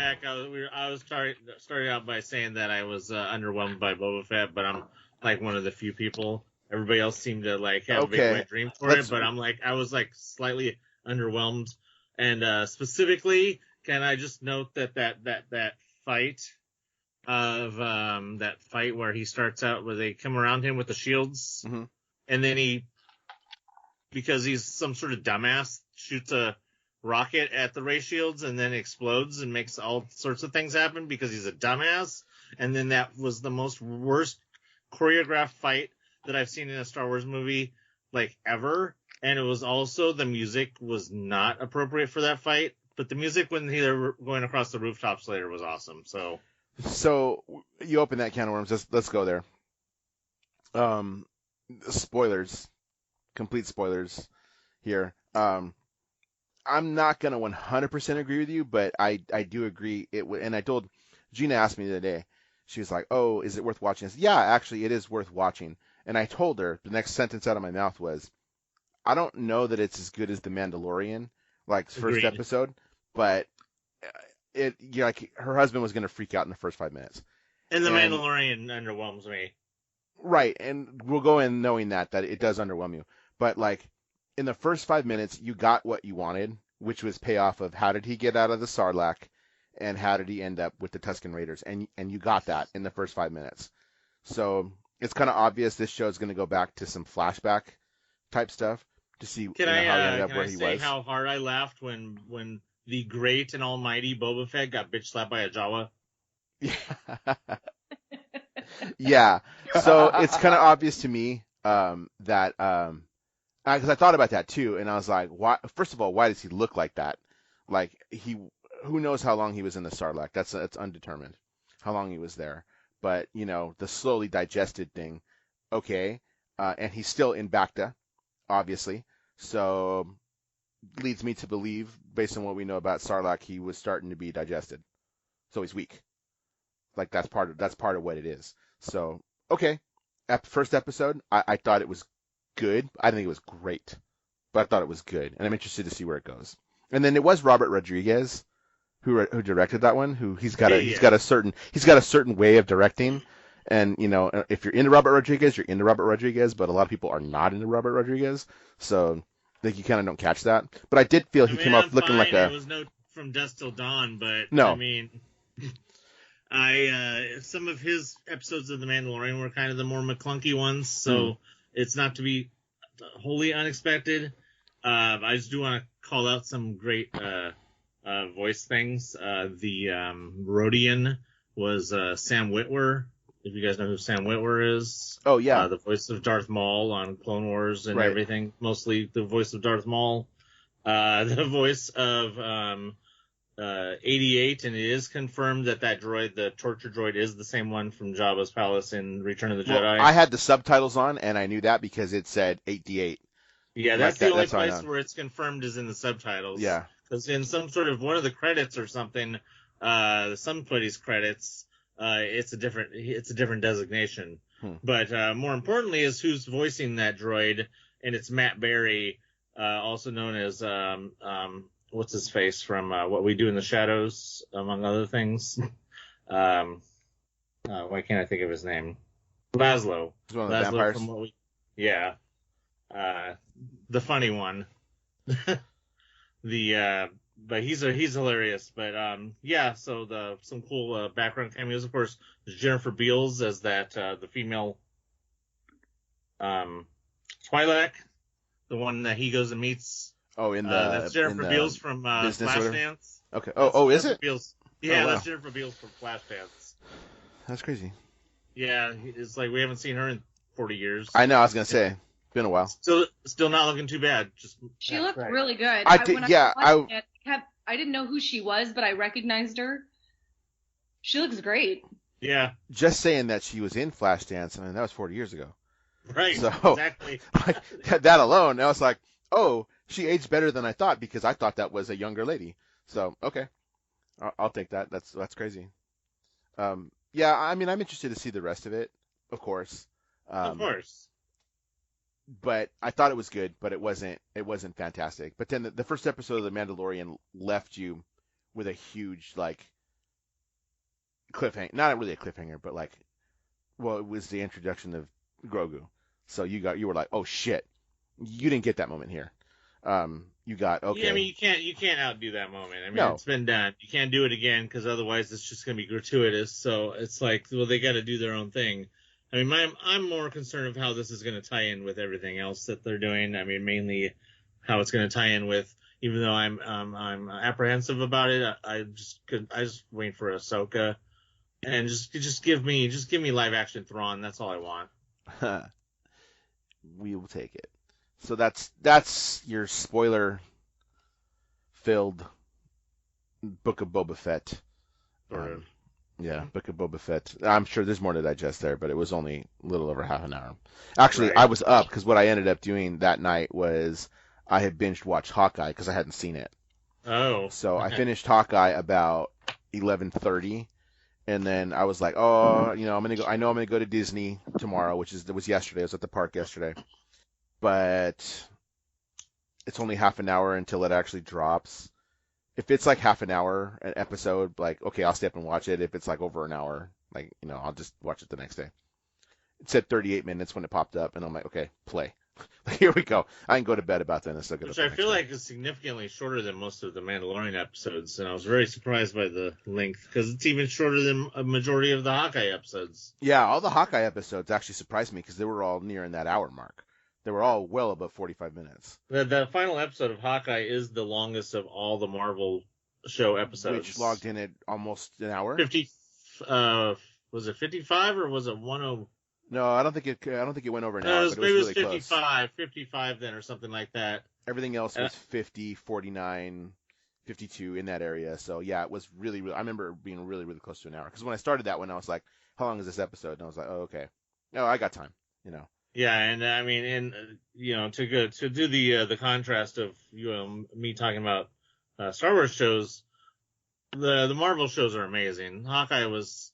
back. I was starting out by saying that I was underwhelmed by Boba Fett, but I'm like one of the few people. Everybody else seemed to like have a big wet dream for it, but I was like slightly underwhelmed. And specifically, can I just note that fight of that fight where he starts out where they come around him with the shields, and then because he's some sort of dumbass, shoots a rocket at the ray shields and then explodes and makes all sorts of things happen because he's a dumbass. And then that was the worst choreographed fight that I've seen in a Star Wars movie like ever. And it was also, the music was not appropriate for that fight, but the music when they were going across the rooftops later was awesome. So you open that can of worms. Let's go there. Spoilers, complete spoilers here. I'm not going to 100% agree with you, but I do agree. And I told Gina, asked me the other day, she was like, "Oh, is it worth watching?" I said, "Yeah, actually, it is worth watching." And I told her, the next sentence out of my mouth was, "I don't know that it's as good as The Mandalorian, like first episode, but like her husband was going to freak out in the first 5 minutes." And The Mandalorian underwhelms me. Right, and we'll go in knowing that it does underwhelm you, but like, in the first 5 minutes, you got what you wanted, which was payoff of how did he get out of the Sarlacc and how did he end up with the Tusken Raiders. And you got that in the first 5 minutes. So it's kind of obvious this show is going to go back to some flashback type stuff to see how he ended up where he was. Can I say how hard I laughed when the great and almighty Boba Fett got bitch slapped by a Jawa? Yeah. So it's kind of obvious to me that because I thought about that too, and I was like, why? First of all, why does he look like that? Like who knows how long he was in the Sarlacc? That's undetermined, how long he was there. But the slowly digested thing, okay. And he's still in Bacta, obviously. So leads me to believe, based on what we know about Sarlacc, he was starting to be digested. So he's weak. Like that's part of what it is. So okay, first episode, I thought it was good. I didn't think it was great, but I thought it was good, and I'm interested to see where it goes. And then it was Robert Rodriguez who directed that one. Who he's got a certain way of directing, and if you're into Robert Rodriguez, you're into Robert Rodriguez, but a lot of people are not into Robert Rodriguez, so I think you kind of don't catch that. But I did feel he came off looking like It was no From Dusk Till Dawn, but no. I mean, some of his episodes of The Mandalorian were kind of the more McClunky ones, so it's not to be wholly unexpected. I just do want to call out some great voice things. The Rodian was Sam Witwer. If you guys know who Sam Witwer is. Oh, yeah. The voice of Darth Maul on Clone Wars and everything. Mostly the voice of Darth Maul. The voice of 88, and it is confirmed that droid, the torture droid, is the same one from Jabba's palace in Return of the Jedi. I had the subtitles on, and I knew that because it said 88. Yeah, that's the only place where it's confirmed is in the subtitles. Yeah. Because in some sort of one of the credits or something, somebody's credits, it's a different designation. But more importantly is who's voicing that droid, and it's Matt Berry, also known as what's his face from What We Do in the Shadows, among other things. Why can't I think of his name? Laszlo. He's one of the vampires. From the funny one. But he's hilarious. But so some cool background cameos. Of course, there's Jennifer Beals as that the female Twi'lek, the one that he goes and meets. Oh, that's Jennifer Beals from Flashdance. Okay. Oh, is it? Beals. Yeah, that's Jennifer Beals from Flashdance. That's crazy. Yeah, it's like we haven't seen her in 40 years. I know. I was gonna say, been a while. Still not looking too bad. She looked really good. I didn't know who she was, but I recognized her. She looks great. Yeah. Just saying that she was in Flashdance, I mean, that was 40 years ago. Right. So, exactly. That alone, I was like, oh, she aged better than I thought because I thought that was a younger lady. So, okay, I'll take that. That's crazy. Yeah, I mean, I'm interested to see the rest of it, of course. Of course. But I thought it was good, but it wasn't fantastic. But then the first episode of The Mandalorian left you with a huge, like, cliffhanger. Not really a cliffhanger, but like, well, it was the introduction of Grogu. So you were like, oh shit, you didn't get that moment here. You got okay. Yeah, I mean, you can't outdo that moment. I mean, No. It's been done. You can't do it again because otherwise it's just going to be gratuitous. So it's like, well, they got to do their own thing. I mean, I'm more concerned of how this is going to tie in with everything else that they're doing. I mean, mainly how it's going to tie in with. Even though I'm apprehensive about it, I just wait for Ahsoka, and just give me live action Thrawn. That's all I want. We will take it. So that's your spoiler-filled Book of Boba Fett. Yeah, Book of Boba Fett. I'm sure there's more to digest there, but it was only a little over half an hour. Actually, right. I was up because what I ended up doing that night was I had binged watched Hawkeye because I hadn't seen it. Oh. So I finished Hawkeye about 11:30, and then I was like, oh, you know, I'm gonna go to Disney tomorrow, it was yesterday. I was at the park yesterday. But it's only half an hour until it actually drops. If it's like half an hour an episode, like, okay, I'll stay up and watch it. If it's like over an hour, like, you know, I'll just watch it the next day. It said 38 minutes when it popped up, and I'm like, okay, play. Here we go. I can go to bed about then and still get up. Which I feel like is significantly shorter than most of the Mandalorian episodes, and I was very surprised by the length, because it's even shorter than a majority of the Hawkeye episodes. Yeah, all the Hawkeye episodes actually surprised me, because they were all nearing that hour mark. They were all well above 45 minutes. The final episode of Hawkeye is the longest of all the Marvel show episodes. Which logged in at almost an hour. 50. Was it 55 or was it 10? No, I don't think it went over an hour. Maybe it was really 55, 55 then or something like that. Everything else was 50, 49, 52 in that area. So yeah, it was really, really. I remember it being really, really close to an hour. Because when I started that one, I was like, "How long is this episode?" And I was like, "Oh, okay. No, I got time." You know. Yeah, and I mean, you know, to do the contrast of me talking about Star Wars shows, the Marvel shows are amazing. Hawkeye was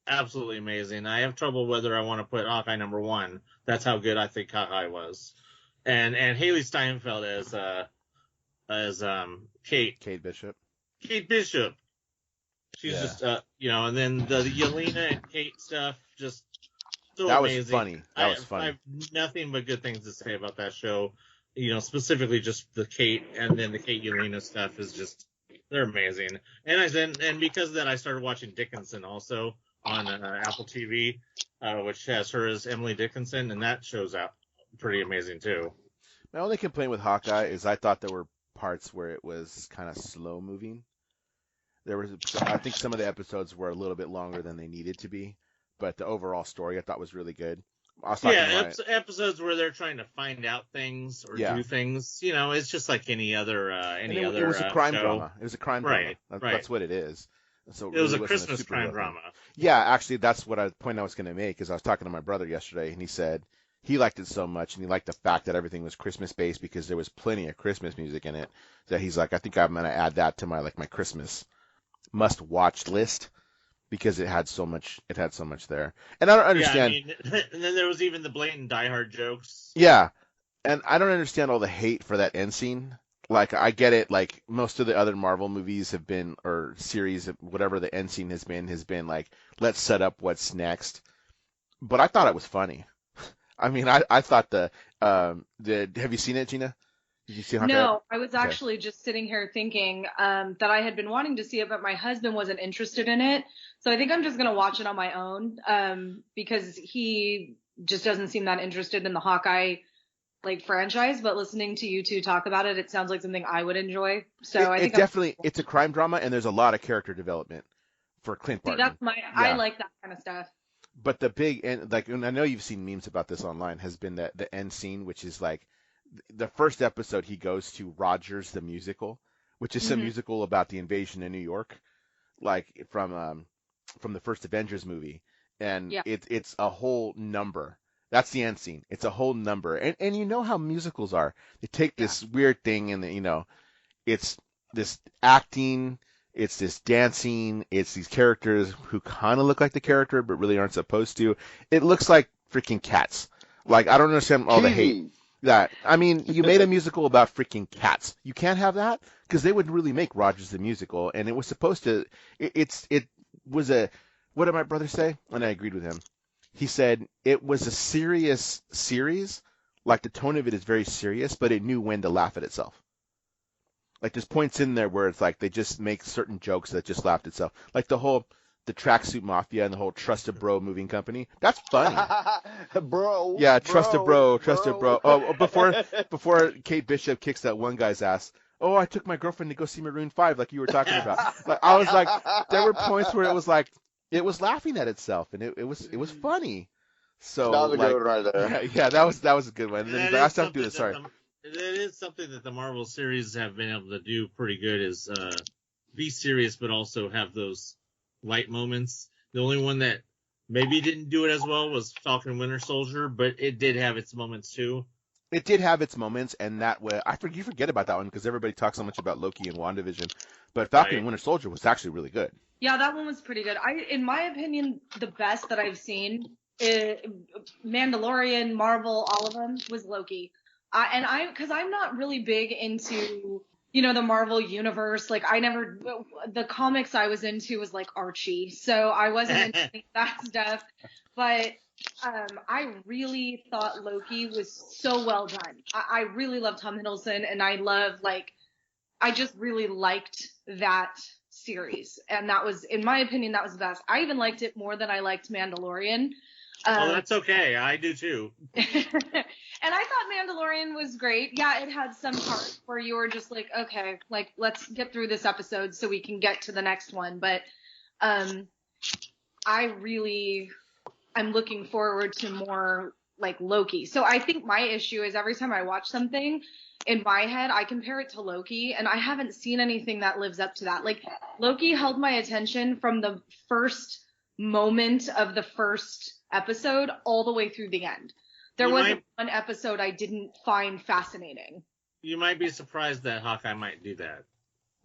absolutely amazing. I have trouble whether I want to put Hawkeye number one. That's how good I think Hawkeye was, and Haley Steinfeld as Kate Bishop. Kate Bishop. She's just you know, and then the Yelena and Kate stuff just. So that amazing. Was funny. That was funny. I have nothing but good things to say about that show. You know, specifically just the Kate and then the Kate Yelena stuff is just, they're amazing. And because of that, I started watching Dickinson also on Apple TV, which has her as Emily Dickinson, and that show's out pretty amazing too. My only complaint with Hawkeye is I thought there were parts where it was kind of slow moving. I think some of the episodes were a little bit longer than they needed to be. But the overall story I thought was really good. Episodes where they're trying to find out things or do things. You know, it's just like any other. It was a crime show. drama. It was a crime drama. That's what it is. So it was a Christmas crime drama. Yeah, actually, that's what point I was going to make. Is I was talking to my brother yesterday, and he said he liked it so much, and he liked the fact that everything was Christmas based because there was plenty of Christmas music in it. That he's like, I think I'm going to add that to my Christmas must watch list. Because it had so much there. And I don't understand. Yeah, I mean, and then there was even the blatant Die Hard jokes. Yeah. And I don't understand all the hate for that end scene. Like, I get it. Like, most of the other Marvel movies have been, or series, whatever the end scene has been like, let's set up what's next. But I thought it was funny. I mean, I thought have you seen it, Gina? Did you see Hawkeye? No, I was actually just sitting here thinking that I had been wanting to see it, but my husband wasn't interested in it. So I think I'm just going to watch it on my own because he just doesn't seem that interested in the Hawkeye franchise. But listening to you two talk about it, it sounds like something I would enjoy. So I think it's a crime drama, and there's a lot of character development for Clint Barton. I like that kind of stuff. But the big and I know you've seen memes about this online has been the end scene, which is like. The first episode he goes to Rogers the musical, which is some musical about the invasion in New York, like from the first Avengers movie, and it's a whole number. That's the end scene. It's a whole number, and you know how musicals are. They take this weird thing and it's this acting, it's this dancing, it's these characters who kind of look like the character but really aren't supposed to. It looks like freaking Cats. Like I don't understand all the hate. That I mean, you made a musical about freaking cats. You can't have that because they would really make Rogers the musical, and it was supposed to. It was a what did my brother say? And I agreed with him. He said it was a serious series. Like the tone of it is very serious, but it knew when to laugh at itself. Like there's points in there where it's like they just make certain jokes that just laughed itself. Like the tracksuit mafia and the whole trust a bro moving company. That's funny. Bro. Yeah, trust a bro. Oh, before Kate Bishop kicks that one guy's ass. Oh, I took my girlfriend to go see Maroon 5 like you were talking about. Like I was like, there were points where it was like, it was laughing at itself and it was funny. So that was a good one right there. Yeah, that was a good one. And then I still have to do this. Sorry. That is something that the Marvel series have been able to do pretty good is be serious, but also have those light moments. The only one that maybe didn't do it as well was Falcon and Winter Soldier, but it did have its moments too. It did have its moments, and that way you forget about that one because everybody talks so much about Loki and WandaVision, but Falcon and Winter Soldier was actually really good. Yeah, that one was pretty good. In my opinion, the best that I've seen, Mandalorian, Marvel, all of them, was Loki. Because I'm not really big into, the Marvel universe. Like the comics I was into was like Archie, so I wasn't into any of that stuff. But I really thought Loki was so well done. I really love Tom Hiddleston, and I just really liked that series. And that was, in my opinion, that was the best. I even liked it more than I liked Mandalorian. That's okay. I do too. And I thought Mandalorian was great. Yeah, it had some parts where you were just like, okay, like let's get through this episode so we can get to the next one. But I'm looking forward to more like Loki. So I think my issue is every time I watch something in my head, I compare it to Loki, and I haven't seen anything that lives up to that. Like Loki held my attention from the first moment of the first episode all the way through the end. There wasn't one episode I didn't find fascinating. You might be surprised that Hawkeye might do that.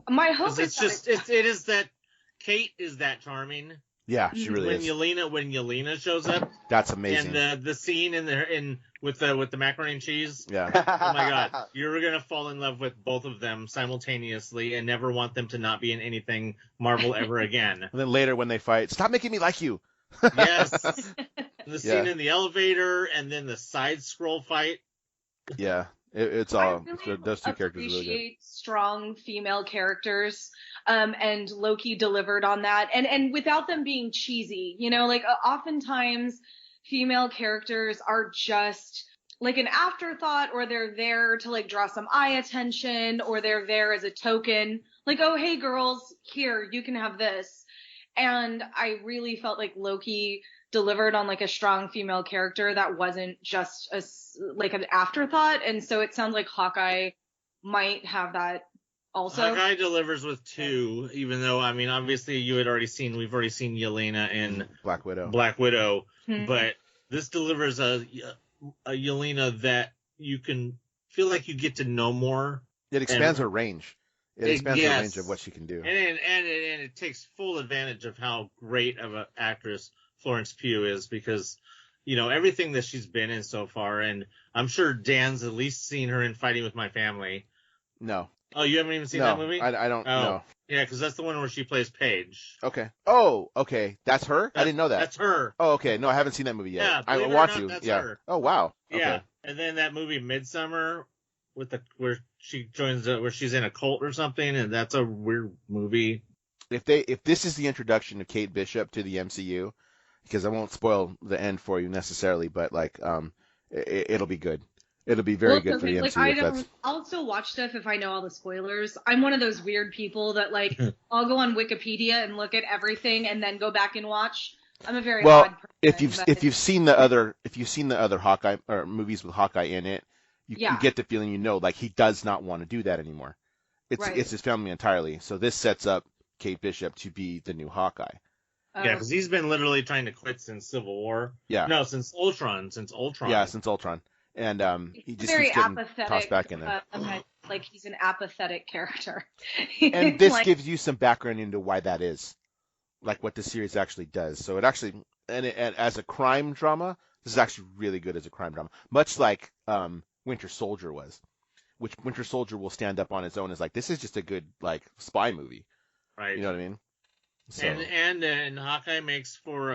My hope is it is that Kate is that charming. Yeah, she really is. When Yelena shows up, that's amazing. And the scene with the macaroni and cheese. Yeah. Oh my God, you're gonna fall in love with both of them simultaneously and never want them to not be in anything Marvel ever again. And then later when they fight, stop making me like you. Yes. The scene in the elevator and then the side scroll fight. Yeah. It's all those two characters are really good. I appreciate strong female characters, and Loki delivered on that, and without them being cheesy, oftentimes female characters are just like an afterthought, or they're there to like draw some eye attention, or they're there as a token, like, oh hey girls, here you can have this. And I really felt like Loki delivered on like a strong female character that wasn't just like an afterthought. And so it sounds like Hawkeye might have that also. Hawkeye delivers with two, even though, I mean, obviously we've already seen Yelena in Black Widow, Mm-hmm. But this delivers a Yelena that you can feel like you get to know more. It expands her range. It expands the range of what she can do. And it takes full advantage of how great of an actress Florence Pugh is, because, everything that she's been in so far, and I'm sure Dan's at least seen her in Fighting with My Family. No. Oh, you haven't even seen that movie? I don't know. Yeah, because that's the one where she plays Paige. Okay. Oh, okay. That's her? I didn't know that. That's her. Oh, okay. No, I haven't seen that movie yet. Yeah, I want to. That's yeah. her. Oh, wow. Okay. Yeah. And then that movie Midsummer where she joins where she's in a cult or something, and that's a weird movie. If this is the introduction of Kate Bishop to the MCU, because I won't spoil the end for you necessarily, but it'll be good. It'll be very good for the MCU. I'll still watch stuff if I know all the spoilers. I'm one of those weird people that I'll go on Wikipedia and look at everything and then go back and watch. I'm a very odd person. If you've seen the other Hawkeye or movies with Hawkeye in it, you get the feeling he does not want to do that anymore. It's his family entirely. So this sets up Kate Bishop to be the new Hawkeye. Yeah, because he's been literally trying to quit since Civil War. Yeah. No, since Ultron. Yeah, since Ultron. And he just very keeps getting apathetic, tossed back in there. He's an apathetic character. And this gives you some background into why that is, what the series actually does. So it actually, and as a crime drama, this is actually really good as a crime drama. Much like Winter Soldier was, which Winter Soldier will stand up on its own as this is just a good spy movie. Right. You know what I mean? So. And Hawkeye makes for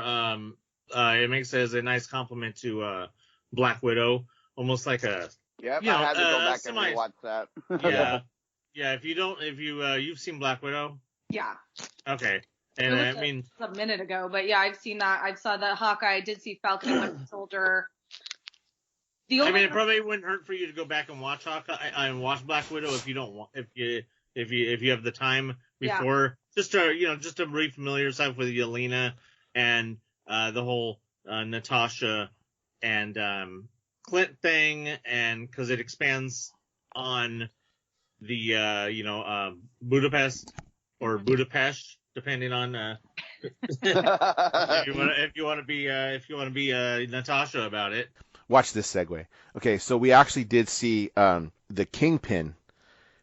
it makes as a nice compliment to Black Widow, almost like a Yep, I had to go back and rewatch that. Yeah. If you've seen Black Widow. Yeah. Okay. And it was a minute ago, but yeah, I've seen that. I saw the Hawkeye. I did see Falcon and Winter Soldier. It probably wouldn't hurt for you to go back and watch Hawkeye and watch Black Widow if you don't want if you have the time before, just to refamiliar yourself with Yelena and the whole Natasha and Clint thing, and because it expands on the Budapest or Budapest, depending on if you want to be Natasha about it. Watch this segue. Okay, so we actually did see the Kingpin,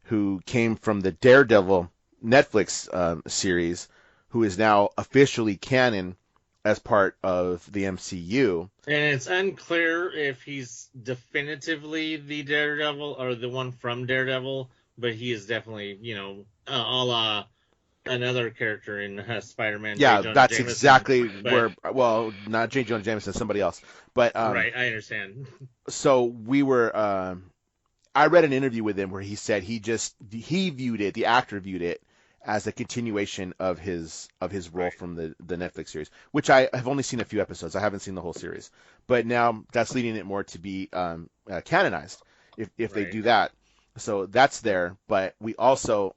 who came from the Daredevil Netflix series, who is now officially canon as part of the MCU. And it's unclear if he's definitively the Daredevil or the one from Daredevil, but he is definitely, a la another character in Spider-Man. Yeah, that's Jameson, exactly where. Well, not J. Jonah Jameson, somebody else. But right, I understand. So we were. I read an interview with him where he said he viewed it. The actor viewed it as a continuation of his role from the Netflix series, which I have only seen a few episodes. I haven't seen the whole series, but now that's leading it more to be canonized if they do that. So that's there. But we also,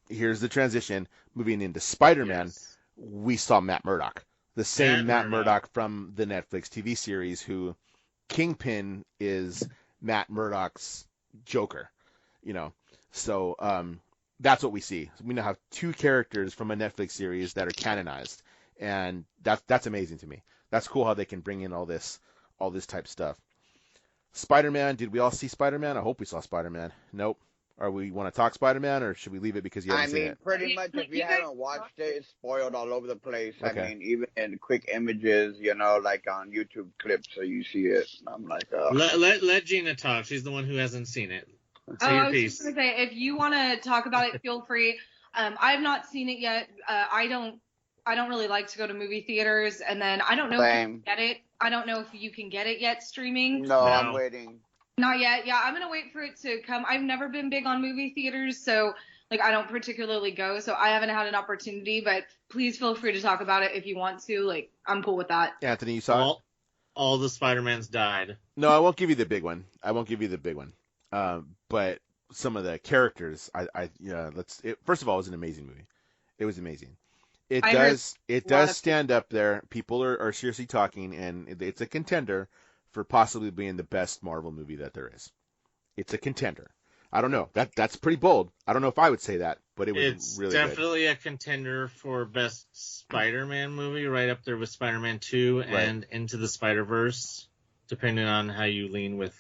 here's the transition, moving into Spider-Man. Yes. We saw Matt Murdock, the same Matt Murdock from the Netflix TV series, who Kingpin is Matt Murdock's Joker, So that's what we see. We now have two characters from a Netflix series that are canonized, and that's amazing to me. That's cool how they can bring in all this type stuff. Spider-Man, did we all see Spider-Man? I hope we saw Spider-Man. Nope. Or we want to talk Spider-Man, or should we leave it because you haven't seen it? Pretty much, if you haven't watched it, it's spoiled all over the place. Okay. I mean, even in quick images, like on YouTube clips, so you see it. I'm like, let Gina talk. She's the one who hasn't seen it. I was just going to say, if you want to talk about it, feel free. I've not seen it yet. I don't really like to go to movie theaters, and then I don't know if you can get it. I don't know if you can get it yet streaming. No, I'm waiting. Not yet. Yeah, I'm going to wait for it to come. I've never been big on movie theaters, so I don't particularly go, so I haven't had an opportunity, but please feel free to talk about it if you want to. I'm cool with that. Anthony, you saw it? All the Spider-Mans died. No, I won't give you the big one. But some of the characters, first of all, it was an amazing movie. It was amazing. It does stand up there. People are seriously talking, and it's a contender for possibly being the best Marvel movie that there is. It's a contender. I don't know. That's pretty bold. I don't know if I would say that, but it's really definitely a contender for best Spider-Man movie, right up there with Spider-Man 2 and Into the Spider-Verse, depending on how you lean with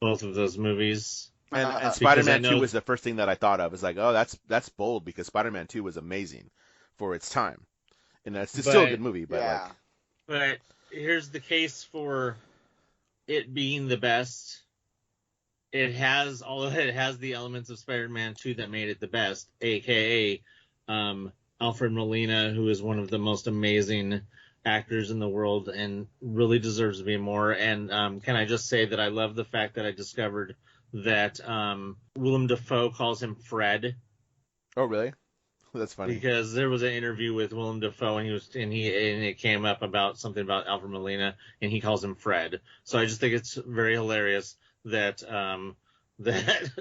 both of those movies. And Spider-Man 2 was the first thing that I thought of. It's like, oh, that's bold, because Spider-Man 2 was amazing for its time. And it's still a good movie, but yeah. But here's the case for it being the best. It has the elements of Spider-Man 2 that made it the best, aka Alfred Molina, who is one of the most amazing actors in the world and really deserves to be more. And can I just say that I love the fact that I discovered that Willem Dafoe calls him Fred. Oh, really? That's funny. Because there was an interview with Willem Dafoe, and it came up about something about Alfred Molina, and he calls him Fred. So I just think it's very hilarious that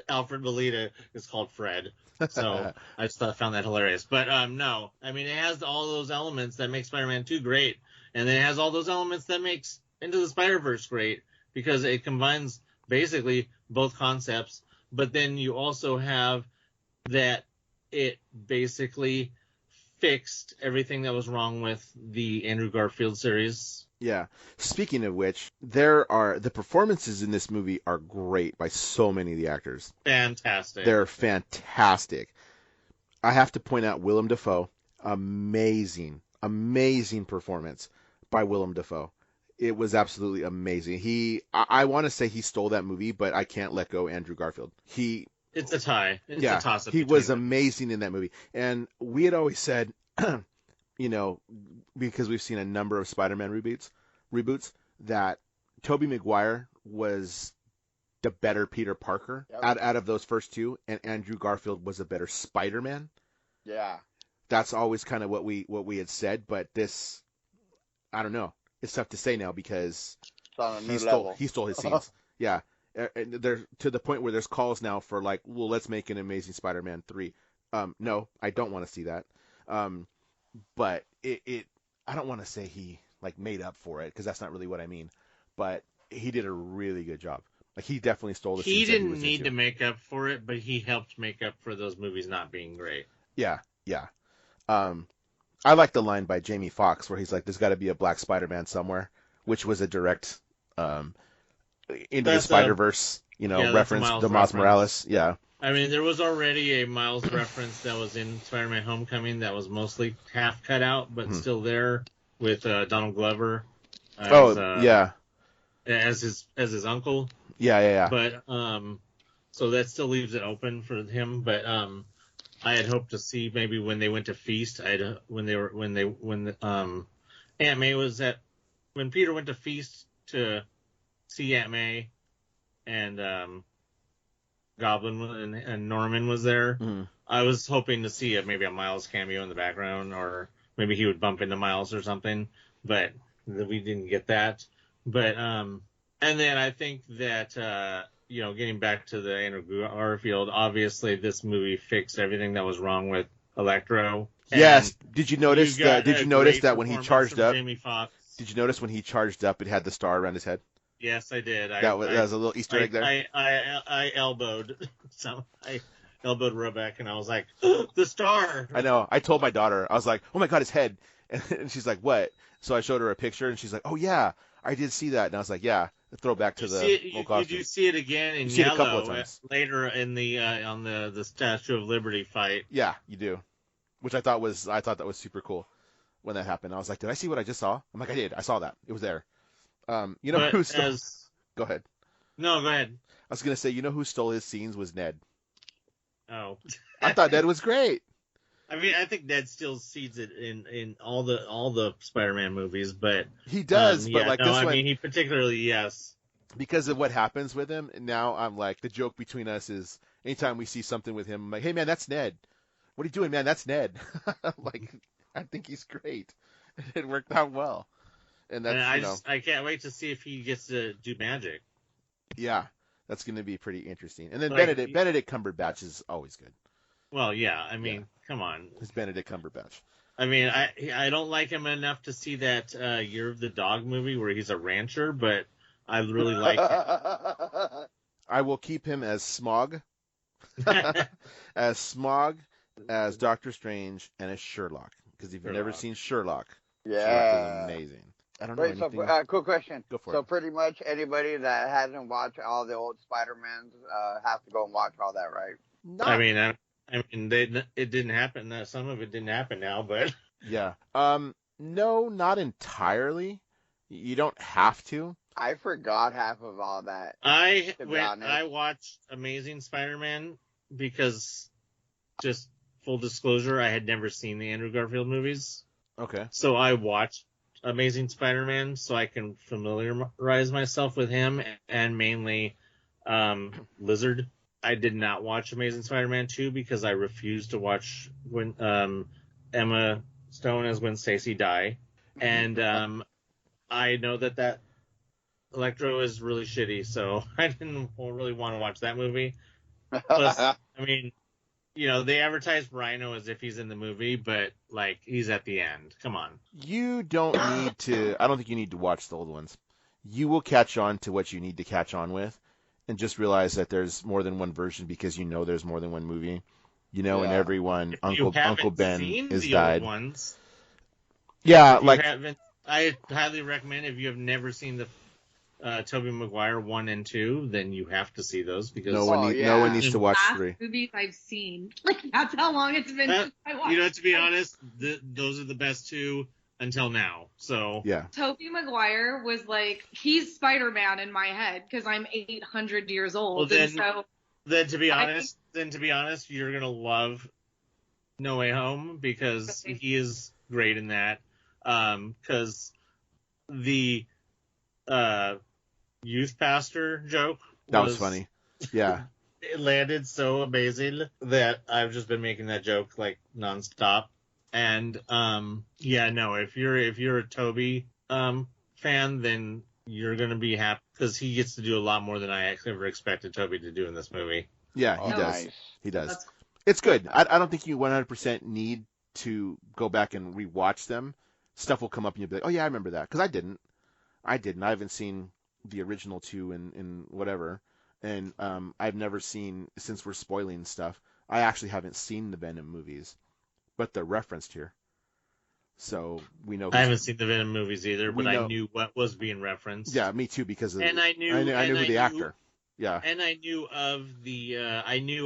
Alfred Molina is called Fred. So I just found that hilarious. But no, I mean, it has all those elements that make Spider-Man 2 great, and then it has all those elements that makes Into the Spider-Verse great, because it combines basically both concepts. But then you also have that it basically fixed everything that was wrong with the Andrew Garfield series. Yeah. Speaking of which, the performances in this movie are great by so many of the actors. Fantastic. They're fantastic. I have to point out Willem Dafoe. Amazing performance by Willem Dafoe. It was absolutely amazing. I want to say he stole that movie, but I can't let go Andrew Garfield. It's a tie. It's a toss-up. He was amazing in that movie. And we had always said you know, because we've seen a number of Spider-Man reboots, that Tobey Maguire was the better Peter Parker out of those first two, and Andrew Garfield was a better Spider-Man. Yeah. That's always kind of what we had said, but this, I don't know. It's tough to say now because he stole his scenes. Yeah. They're to the point where there's calls now for like, well, let's make an Amazing Spider-Man 3. No, I don't want to see that. But I don't want to say he like made up for it because that's not really what I mean. But he did a really good job. Like he definitely stole the. He didn't need to make up for it, but he helped make up for those movies not being great. Yeah. I like the line by Jamie Foxx where he's like, "There's got to be a black Spider-Man somewhere," which was a direct into the Spider-Verse, reference to Miles Morales. Yeah. I mean, there was already a Miles reference that was in Spider-Man Homecoming that was mostly half cut out, but still there with Donald Glover. As his uncle. Yeah. But so that still leaves it open for him. But I had hoped to see maybe when they went to Feast, when Aunt May was when Peter went to Feast to see Aunt May, and Goblin and Norman was there. I was hoping to see maybe a Miles cameo in the background, or maybe he would bump into Miles or something, but we didn't get that. But and then I think that getting back to the Andrew Garfield, obviously this movie fixed everything that was wrong with Electro. Yes. Did you notice that when he charged up? Jamie Foxx. Did you notice when he charged up, it had the star around his head? Yes, I did. That was a little Easter egg there. I elbowed. I elbowed Rebecca, and I was like, the star. I know. I told my daughter, I was like, oh my God, his head. And she's like, what? So I showed her a picture, and she's like, oh yeah, I did see that. And I was like, yeah, throwback to the old costume. Did you see it again in yellow? A couple of times. Later in the on the Statue of Liberty fight? Yeah, you do. Which I thought that was super cool when that happened. I was like, did I see what I just saw? I'm like, I did. I saw that. It was there. Who stole? Go ahead. No, go ahead. I was gonna say, who stole his scenes was Ned. Oh. I thought Ned was great. I mean, I think Ned still sees it in all the Spider-Man movies, but he does. But this one, I mean, he particularly, yes, because of what happens with him. And now I'm like, the joke between us is anytime we see something with him, I'm like, hey man, that's Ned. What are you doing, man? That's Ned. Like, I think he's great. It worked out well. And that's, I can't wait to see if he gets to do magic. Yeah, that's going to be pretty interesting. And then Benedict Cumberbatch is always good. Well, yeah, I mean, come on. It's Benedict Cumberbatch. I mean, I don't like him enough to see that Year of the Dog movie where he's a rancher, but I really like him. I will keep him as Smog, as Doctor Strange, and as Sherlock. Because if you've never seen Sherlock, Sherlock is amazing. I don't know anything. So, cool question. Go for it. So pretty much anybody that hasn't watched all the old Spider-Mans have to go and watch all that, right? I mean, it didn't happen. Some of it didn't happen now, but yeah. No, not entirely. You don't have to. I forgot half of all that. I watched Amazing Spider-Man because, just full disclosure, I had never seen the Andrew Garfield movies. Okay. So I watched Amazing Spider-Man so I can familiarize myself with him and mainly Lizard. I did not watch Amazing Spider-Man 2 because I refused to watch when Emma Stone as Gwen Stacy die. And I know that Electro is really shitty, so I didn't really want to watch that movie. Plus, I mean, they advertise Rhino as if he's in the movie, but, like, he's at the end. Come on. You don't need to... I don't think you need to watch the old ones. You will catch on to what you need to catch on with, and just realize that there's more than one version because there's more than one movie. And everyone, Uncle Ben is died. Old ones, yeah, I highly recommend if you have never seen the Tobey Maguire 1 and 2, then you have to see those because no one needs to watch 3. Movies I've seen. Like, that's how long it's been since I watched. To be honest, those are the best 2 until now. So yeah, Tobey Maguire was like, he's Spider-Man in my head because I'm 800 years old. Well, then to be honest, you're gonna love No Way Home because he is great in that, because the youth pastor joke that was funny. Yeah. It landed so amazing that I've just been making that joke like nonstop. And yeah, no, if you're a Toby fan, then you're gonna be happy because he gets to do a lot more than I ever expected Toby to do in this movie. Yeah, he does. Nice. He does. That's- It's good. I don't think you 100% need to go back and rewatch them. Stuff will come up and you'll be like, oh yeah, I remember that, because I didn't. I haven't seen the original two in whatever. And I've never seen, since we're spoiling stuff, I actually haven't seen the Venom movies, but they're referenced here. So we know. I haven't seen the Venom movies either, but I knew what was being referenced. Yeah, me too, because of, and I knew who the actor. Yeah. And I knew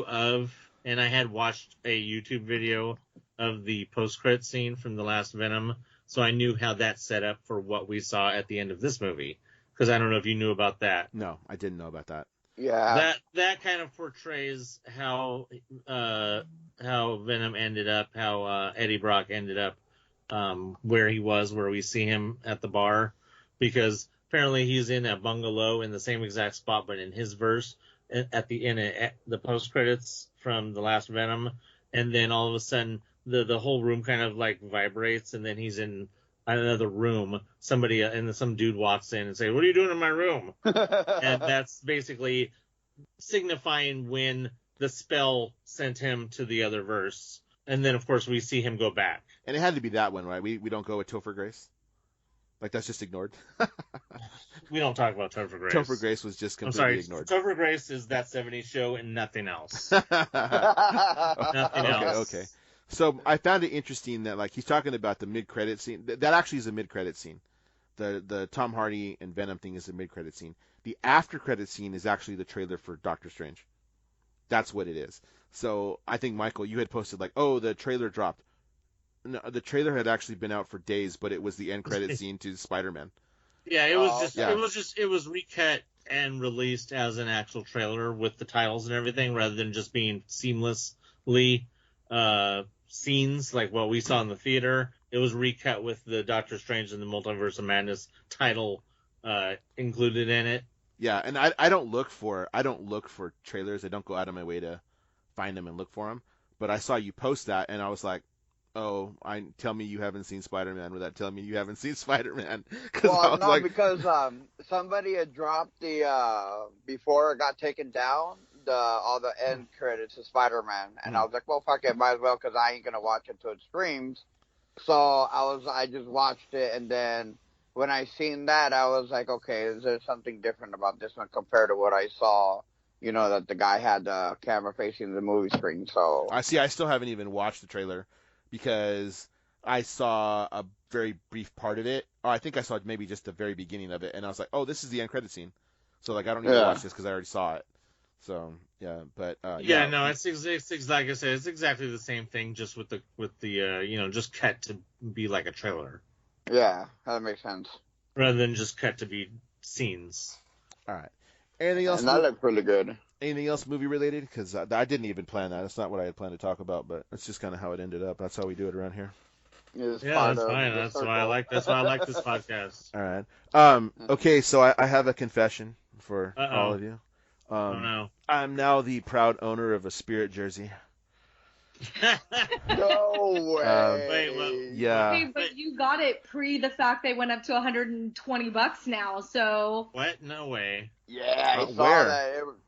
of, and I had watched a YouTube video of the post-credit scene from the last Venom, so I knew how that set up for what we saw at the end of this movie. Because I don't know if you knew about that. No, I didn't know about that. Yeah. That kind of portrays how Venom ended up, how Eddie Brock ended up where he was, where we see him at the bar, because apparently he's in a bungalow in the same exact spot, but in his verse at the end of the post credits from the last Venom, and then all of a sudden the whole room kind of like vibrates, and then he's in another room. Somebody and some dude walks in and say, "What are you doing in my room?" And that's basically signifying when the spell sent him to the other verse. And then, of course, we see him go back. And it had to be that one, right? We don't go with Topher Grace? Like, that's just ignored? We don't talk about Topher Grace. Topher Grace was just completely ignored. Topher Grace is That 70s Show and nothing else. Nothing else. Okay. So I found it interesting that, like, he's talking about the mid-credit scene. That actually is a mid-credit scene. The Tom Hardy and Venom thing is a mid-credit scene. The after-credit scene is actually the trailer for Doctor Strange. That's what it is. So I think, Michael, you had posted, like, oh, the trailer dropped. No, the trailer had actually been out for days, but it was the end credit scene to Spider-Man. Yeah, it was recut and released as an actual trailer with the titles and everything, rather than just being seamlessly scenes like what we saw in the theater. It was recut with the Doctor Strange and the Multiverse of Madness title included in it. Yeah, and I don't look for trailers. I don't go out of my way to find them and look for them. But I saw you post that, and I was like, oh, tell me you haven't seen Spider-Man without telling me you haven't seen Spider-Man. Well, no, because somebody had dropped the before it got taken down, all the end credits of Spider-Man, and I was like, well, fuck it, might as well, because I ain't gonna watch it till it streams. So I just watched it, and then when I seen that, I was like, okay, is there something different about this one compared to what I saw? You know, that the guy had the camera facing the movie screen. So I still haven't even watched the trailer because I saw a very brief part of it. Oh, I think I saw maybe just the very beginning of it, and I was like, oh, this is the end credit scene. So like, I don't need to watch this because I already saw it. So yeah, but no, it's like I said, it's exactly the same thing, just with the just cut to be like a trailer. Yeah, that makes sense. Rather than just cut to be scenes. All right. Anything else? And that looked really good. Anything else movie related? Because I didn't even plan that. That's not what I had planned to talk about, but it's just kind of how it ended up. That's how we do it around here. Yeah, that's fine. That's why I like this podcast. All right. Okay, so I have a confession for all of you. Oh no. I'm now the proud owner of a Spirit jersey. No way. Wait, well, yeah. Okay, but you got it pre the fact they went up to $120 now, so. What? No way. Yeah, I saw where?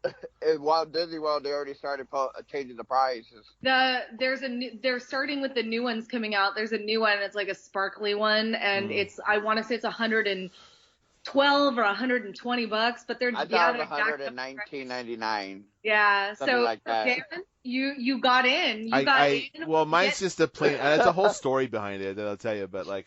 that. It Walt Disney World, they already started changing the prices. They're starting with the new ones coming out. There's a new one, it's like a sparkly one, and I want to say it's $112 or $120, but they're I thought it was $119.99. Yeah, something so like that. Darren, you got in. Well, mine's just a plain, and it's a whole story behind it that I'll tell you. But like,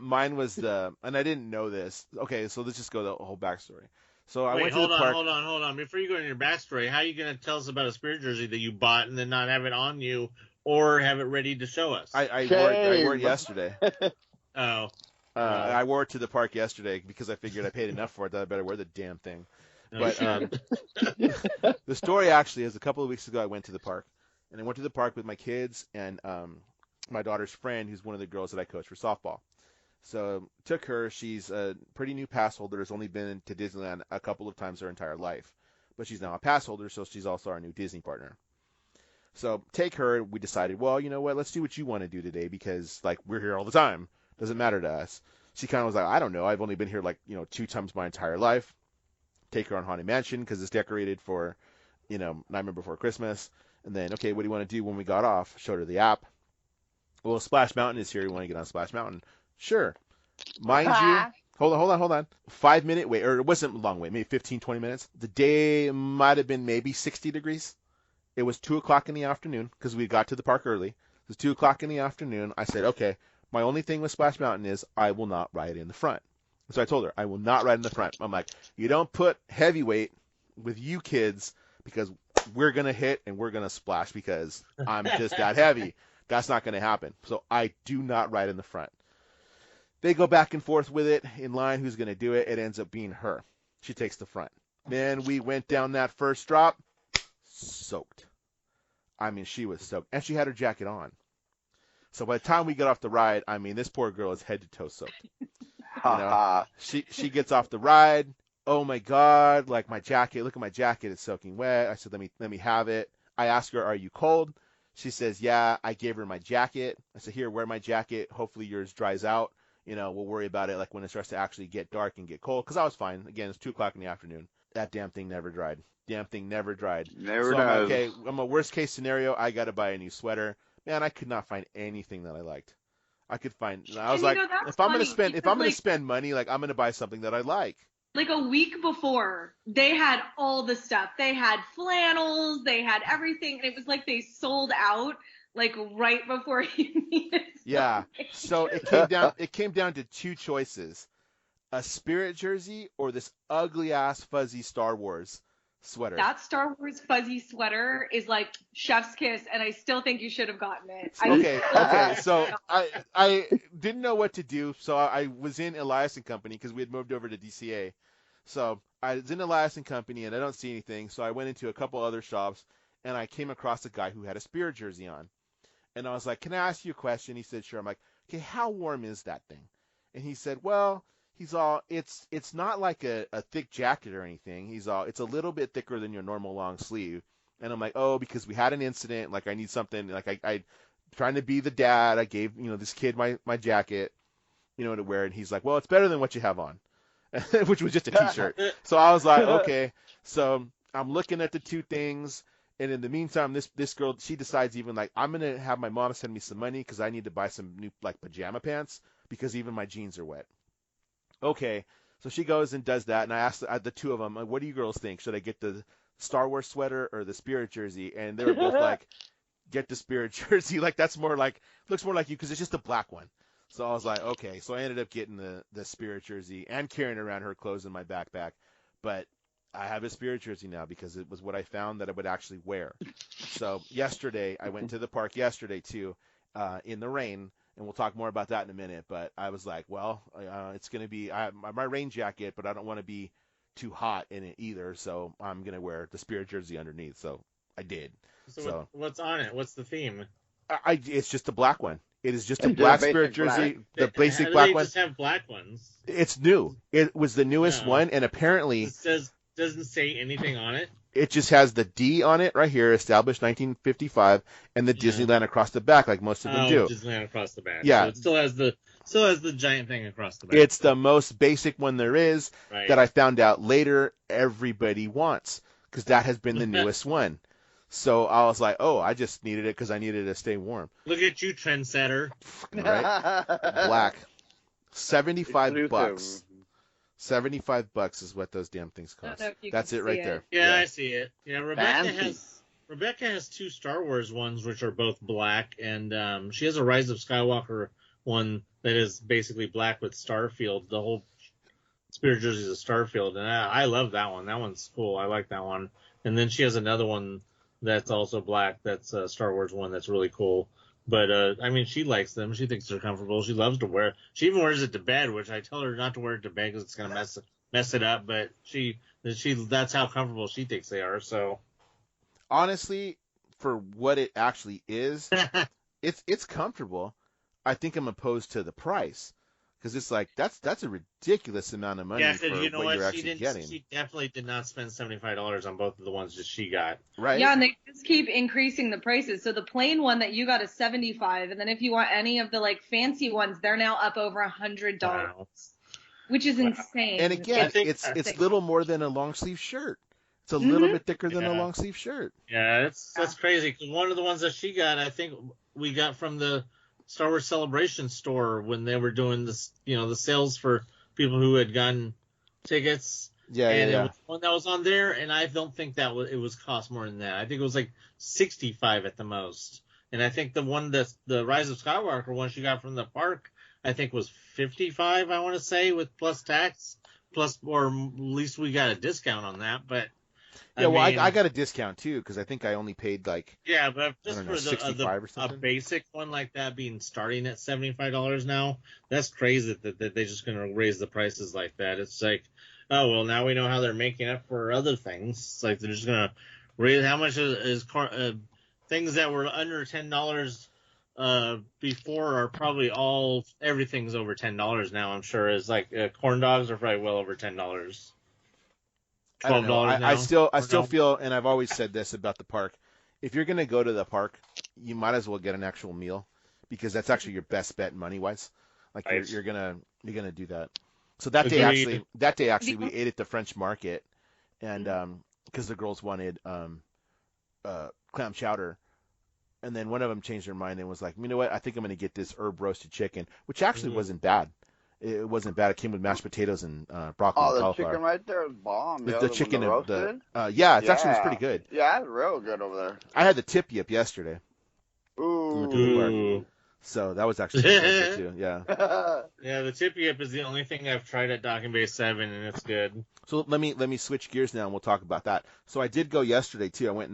mine was and I didn't know this. Okay, so let's just go the whole backstory. So I went to the park. Hold on. Before you go into your backstory, how are you going to tell us about a Spirit jersey that you bought and then not have it on you or have it ready to show us? I wore it yesterday. Oh. I wore it to the park yesterday because I figured I paid enough for it that I better wear the damn thing. But the story actually is a couple of weeks ago I went to the park. And I went to the park with my kids and my daughter's friend, who's one of the girls that I coach for softball. So took her. She's a pretty new pass holder. Has only been to Disneyland a couple of times her entire life, but she's now a pass holder, so she's also our new Disney partner. So take her. We decided, well, you know what? Let's do what you want to do today because like we're here all the time. Doesn't matter to us. She kind of was like, I don't know. I've only been here like 2 times my entire life. Take her on Haunted Mansion because it's decorated for Nightmare Before Christmas. And then, okay, what do you want to do when we got off? Showed her the app. Well, Splash Mountain is here. You want to get on Splash Mountain? Sure. Mind you, hold on. 5-minute wait, or it wasn't a long wait, maybe 15, 20 minutes. The day might have been maybe 60 degrees. It was 2 o'clock in the afternoon because we got to the park early. It was 2 o'clock in the afternoon. I said, okay, my only thing with Splash Mountain is I will not ride in the front. So I told her, I will not ride in the front. I'm like, you don't put heavyweight with you kids because we're going to hit and we're going to splash because I'm just that heavy. That's not going to happen. So I do not ride in the front. They go back and forth with it in line. Who's going to do it? It ends up being her. She takes the front. Man, we went down that first drop, soaked. I mean, she was soaked. And she had her jacket on. So by the time we get off the ride, I mean, this poor girl is head to toe soaked. She gets off the ride. Oh my God, like my jacket, look at my jacket, it's soaking wet. I said, let me have it. I asked her, are you cold? She says, yeah. I gave her my jacket. I said, here, wear my jacket. Hopefully yours dries out. We'll worry about it like when it starts to actually get dark and get cold. Because I was fine. Again, it's 2 o'clock in the afternoon. That damn thing never dried. Never does. Okay, I'm a worst case scenario. I got to buy a new sweater. Man, I could not find anything that I liked. I was like, if I'm gonna spend money, like I'm gonna buy something that I like. Like a week before, they had all the stuff. They had flannels, they had everything, and it was like they sold out like right before you needed. Yeah. So it came down to 2 choices: a Spirit jersey or this ugly ass fuzzy Star Wars sweater. That Star Wars fuzzy sweater is like chef's kiss, and I still think you should have gotten it. Okay. So I didn't know what to do, so I was in Elias & Company because we had moved over to DCA. So I was in Elias & Company, and I don't see anything, so I went into a couple other shops, and I came across a guy who had a Spirit jersey on. And I was like, can I ask you a question? He said, sure. I'm like, okay, how warm is that thing? And he said, well, it's not like a thick jacket or anything. It's a little bit thicker than your normal long sleeve. And I'm like, oh, because we had an incident. Like I need something. Like I trying to be the dad. I gave this kid my jacket, to wear. And he's like, well, it's better than what you have on, which was just a t-shirt. So I was like, okay. So I'm looking at the 2 things. And in the meantime, this girl, she decides even like, I'm going to have my mom send me some money because I need to buy some new like pajama pants because even my jeans are wet. Okay, so she goes and does that, and I asked the 2 of them, what do you girls think? Should I get the Star Wars sweater or the Spirit jersey? And they were both like, get the Spirit jersey. Like, looks more like you because it's just a black one. So I was like, okay. So I ended up getting the Spirit jersey and carrying around her clothes in my backpack. But I have a Spirit jersey now because it was what I found that I would actually wear. So yesterday, I went to the park yesterday, too, in the rain. And we'll talk more about that in a minute. But I was like, well, it's going to be my rain jacket, but I don't want to be too hot in it either. So I'm going to wear the Spirit jersey underneath. So I did. So what's on it? What's the theme? It's just a black one. It is just a black Spirit jersey. The basic black one. They just have black ones. It's new. It was the newest one. And apparently. It doesn't say anything on it. It just has the D on it right here, established 1955, and the Disneyland across the back, like most of them do. Disneyland across the back. Yeah, so it still has the giant thing across the back. It's the most basic one there is that I found out later everybody wants because that has been the newest one. So I was like, oh, I just needed it because I needed to stay warm. Look at you, trendsetter. Right? Black, $75. $75 is what those damn things cost. That's it right there. Yeah, I see it. Yeah, Rebecca has 2 Star Wars ones, which are both black, and she has a Rise of Skywalker one that is basically black with Starfield. The whole Spirit jersey is a Starfield, and I love that one. That one's cool. I like that one. And then she has another one that's also black. That's a Star Wars one that's really cool. But, I mean, she likes them. She thinks they're comfortable. She loves to wear it. She even wears it to bed, which I tell her not to wear it to bed because it's going to mess it up. But that's how comfortable she thinks they are. So, honestly, for what it actually is, it's comfortable. I think I'm opposed to the price. Because it's like that's a ridiculous amount of money for you know what you're actually getting. She definitely did not spend $75 on both of the ones that she got. Right. Yeah, and they just keep increasing the prices. So the plain one that you got is $75, and then if you want any of the like fancy ones, they're now up over $100, Wow. which is insane. And again, it's little more than a long sleeve shirt. It's a little bit thicker than a long sleeve shirt. Yeah, that's crazy. Because one of the ones that she got, I think we got from the Star Wars Celebration store when they were doing this, the sales for people who had gotten tickets. Yeah, and yeah. it was one that was on there, and I don't think it was cost more than that. I think it was like $65 at the most. And I think the one the Rise of Skywalker one she got from the park, I think was $55. I want to say with plus tax, or at least we got a discount on that. But I got a discount too because I think I only paid like but just for $65 or something. A basic one like that being starting at $75 now, that's crazy that they're just going to raise the prices like that. It's like, oh well, now we know how they're making up for other things. It's like they're just going to raise how much is things that were under $10 before are probably everything's over $10 now. I'm sure is like corn dogs are probably well over $10. $12 now. I still feel, and I've always said this about the park, if you're going to go to the park, you might as well get an actual meal because that's actually your best bet money wise. Like you're gonna do that. So that day actually we ate at the French market, and because the girls wanted clam chowder, and then one of them changed their mind and was like, you know what, I think I'm going to get this herb roasted chicken, which actually wasn't bad. It wasn't bad. It came with mashed potatoes and broccoli and cauliflower. Oh, the chicken right there is bomb. The chicken, roasted? actually was pretty good. Yeah, it's real good over there. I had the tip yip yesterday. Ooh. So that was actually good too. Yeah. Yeah, the tip yip is the only thing I've tried at Docking Bay 7, and it's good. So let me switch gears now, and we'll talk about that. So I did go yesterday too. I went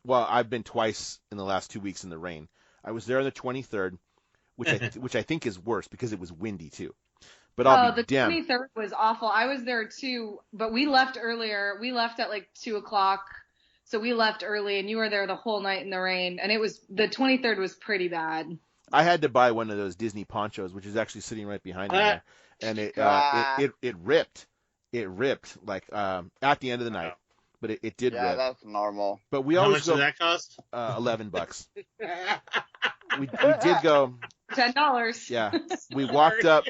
well, I've been twice in the last 2 weeks in the rain. I was there on the 23rd. Which I think is worse because it was windy too. But I'll be damned. The 23rd was awful. I was there too, but we left earlier. We left at like 2:00, so we left early, and you were there the whole night in the rain. And the 23rd was pretty bad. I had to buy one of those Disney ponchos, which is actually sitting right behind me there, and it ripped. It ripped like at the end of the night, but it did rip. Yeah, that's normal. But we How always much did that cost? $11. We did go $10. Yeah, we walked up.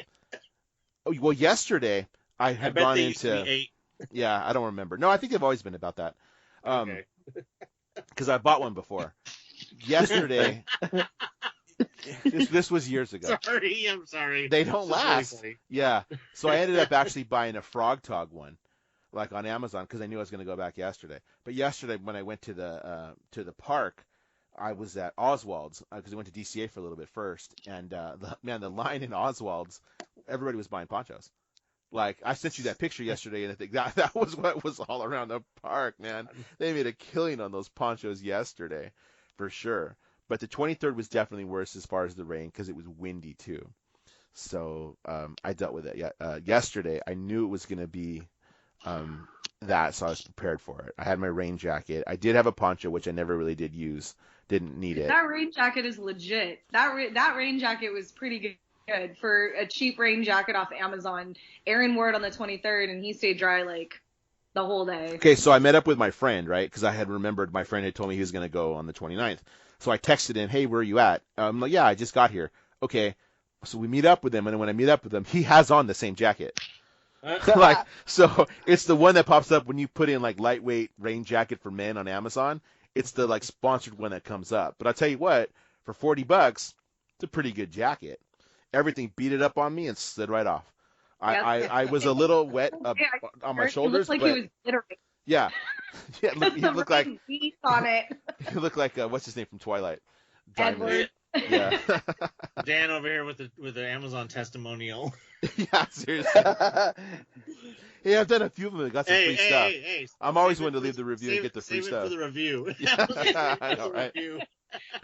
Oh, well, yesterday I had gone into. Yeah, I don't remember. No, I think they've always been about that. Because I bought one before. Yesterday, this was years ago. I'm sorry. They don't last. Really yeah, so I ended up actually buying a Frog Tog one, like on Amazon, because I knew I was going to go back yesterday. But yesterday when I went to the park, I was at Oswald's because I went to DCA for a little bit first, and the line in Oswald's, everybody was buying ponchos. Like I sent you that picture yesterday, and I think that was what was all around the park, man. They made a killing on those ponchos yesterday, for sure. But the 23rd was definitely worse as far as the rain because it was windy too. So I dealt with it. Yesterday, I knew it was going to be that, so I was prepared for it. I had my rain jacket. I did have a poncho, which I never really did use. Didn't need it. That rain jacket is legit. That rain jacket was pretty good for a cheap rain jacket off Amazon. Aaron wore it on the 23rd, and he stayed dry like the whole day. Okay, so I met up with my friend, right? Because I had remembered my friend had told me he was going to go on the 29th. So I texted him, hey, where are you at? I'm like, yeah, I just got here. Okay, so we meet up with him, and when I meet up with him, he has on the same jacket. Like, so it's the one that pops up when you put in like lightweight rain jacket for men on Amazon. It's the like sponsored one that comes up. But I'll tell you what, for $40, it's a pretty good jacket. Everything beat it up on me and slid right off. I was a little wet on my shoulders. It looked like but, he was glittering. Yeah. Yeah, he looked like beats on it. He looked like what's his name from Twilight? Edward. Yeah. Dan over here with the Amazon testimonial. Yeah, seriously. Hey, I've done a few of them. Got some free stuff. Hey, I'm always one to leave the review and get the free stuff. Save it for the review. Yeah, I know, right? Hey,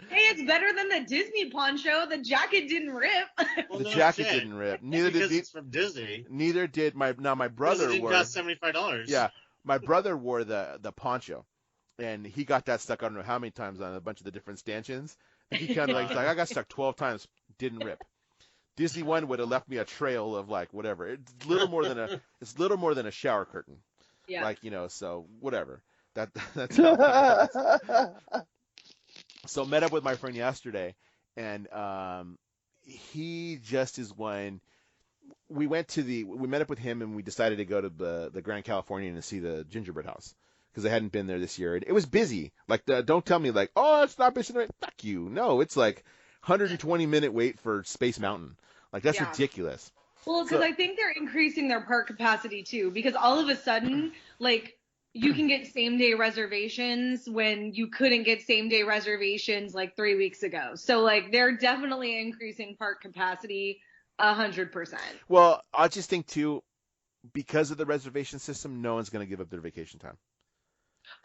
it's better than the Disney poncho. The jacket didn't rip. Well, the jacket didn't rip. Neither did it's from Disney. Neither did my brother. It cost $75. Yeah, my brother wore the poncho, and he got that stuck I don't know how many times on a bunch of the different stanchions. He counted like, he's like, I got stuck 12 times, didn't rip. Disney One would have left me a trail of like whatever. It's little more than a shower curtain. Yeah. Like, so whatever. That's how it is. So met up with my friend yesterday, and he just is one. We met up with him, and we decided to go to the Grand Californian to see the gingerbread house because I hadn't been there this year. It was busy. Like, don't tell me like, oh, it's not busy. Fuck you. No, it's like 120-minute wait for Space Mountain. Like, that's ridiculous. Well, because I think they're increasing their park capacity too, because all of a sudden, like, you can get same-day reservations when you couldn't get same-day reservations like 3 weeks ago. So, like, they're definitely increasing park capacity 100%. Well, I just think too, because of the reservation system, no one's going to give up their vacation time.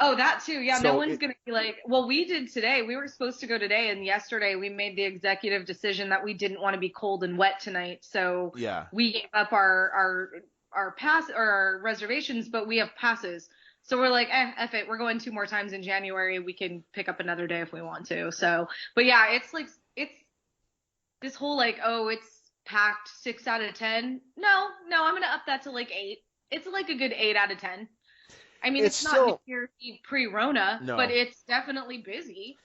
Oh, that too. Yeah, So no one's going to be like, well, we did today. We were supposed to go today, and yesterday we made the executive decision that we didn't want to be cold and wet tonight. So we gave up our pass or our reservations, but we have passes. So we're like, F it. We're going 2 more times in January. We can pick up another day if we want to. So, but yeah, it's this whole like, oh, it's packed 6 out of 10. No, I'm going to up that to like 8. It's like a good 8 out of 10. I mean, it's not pre-Rona, but it's definitely busy.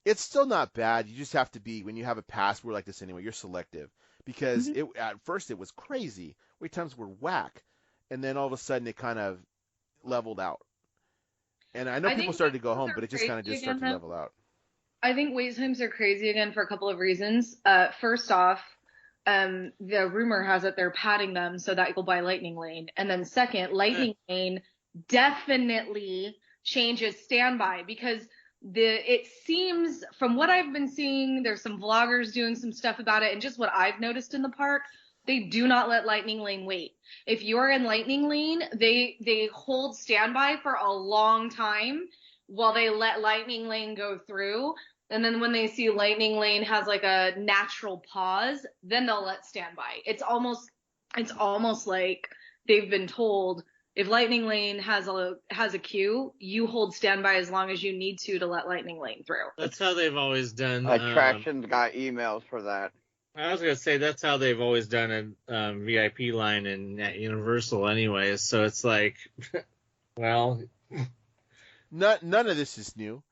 It's still not bad. You just have to be, when you have a pass, we're like this anyway, you're selective. Because at first it was crazy. Wait times were whack. And then all of a sudden it kind of leveled out. And I know people started to go home, but it just kind of just started to level out. I think wait times are crazy again for a couple of reasons. First off, the rumor has it they're padding them so that you'll buy Lightning Lane. And then second, Lightning Lane definitely changes standby because it seems from what I've been seeing, there's some vloggers doing some stuff about it, and just what I've noticed in the park, they do not let Lightning Lane wait. If you're in Lightning Lane, they hold standby for a long time while they let Lightning Lane go through. And then when they see Lightning Lane has like a natural pause, then they'll let standby. It's almost like they've been told, if Lightning Lane has a queue, you hold standby as long as you need to let Lightning Lane through. That's how they've always done. Attractions got emails for that. I was gonna say that's how they've always done a VIP line at Universal, anyways. So it's like, well, none of this is new.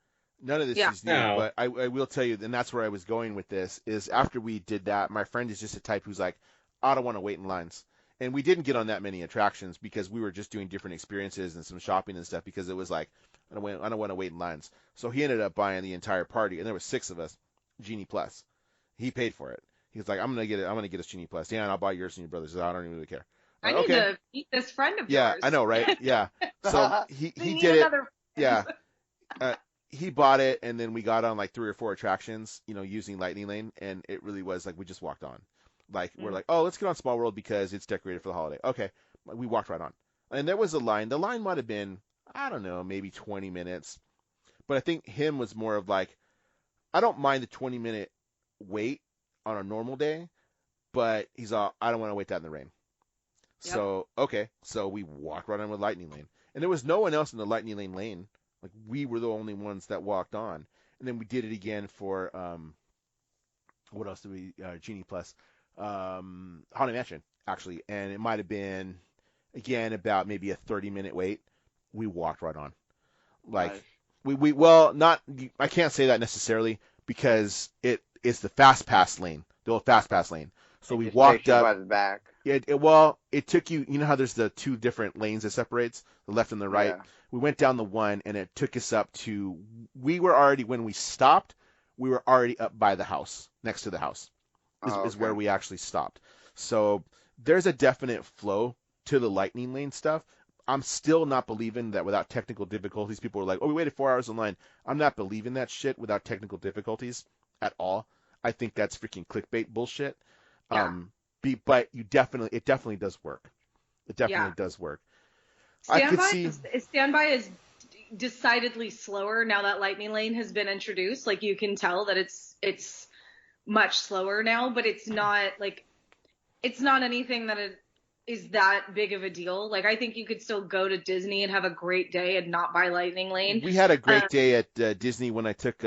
None of this is new. No. But I will tell you, and that's where I was going with this. Is after we did that, my friend is just a type who's like, I don't want to wait in lines. And we didn't get on that many attractions because we were just doing different experiences and some shopping and stuff because it was like, I don't want to wait in lines. So he ended up buying the entire party, and there was 6 of us, Genie Plus. He paid for it. He was like, I'm gonna get us Genie Plus. Yeah, and I'll buy yours and your brother's. I don't even really care. I need to meet this friend of yours. Yeah, I know, right? Yeah. So he did it. Yeah. He bought it, and then we got on like 3 or 4 attractions, using Lightning Lane, and it really was like we just walked on. Like, we're like, oh, let's get on Small World because it's decorated for the holiday. Okay. We walked right on. And there was a line. The line might have been, I don't know, maybe 20 minutes. But I think him was more of like, I don't mind the 20-minute wait on a normal day, but he's all, I don't want to wait that in the rain. Yep. So, okay. So we walked right on with Lightning Lane. And there was no one else in the Lightning Lane lane. Like, we were the only ones that walked on. And then we did it again for, what else did we, Genie Plus. Haunted Mansion, actually, and it might have been, again, about maybe a 30-minute wait. We walked right on. Like, nice. I can't say that necessarily because it's the fast pass lane, the old fast pass lane. So we walked up. By the back. It took you, how there's the 2 different lanes that separates, the left and the right. Yeah. We went down the one, and it took us up to, when we stopped, we were already up by the house, next to the house. Is where we actually stopped. So there's a definite flow to the Lightning Lane stuff. I'm still not believing that without technical difficulties, people are like, oh, we waited 4 hours in line. I'm not believing that shit without technical difficulties at all. I think that's freaking clickbait bullshit. Yeah. But it definitely does work. It definitely does work. Standby is decidedly slower now that Lightning Lane has been introduced. Like, you can tell that it's much slower now, but it's not anything that is that big of a deal. Like, I think you could still go to Disney and have a great day and not buy Lightning Lane. We had a great day at Disney when I took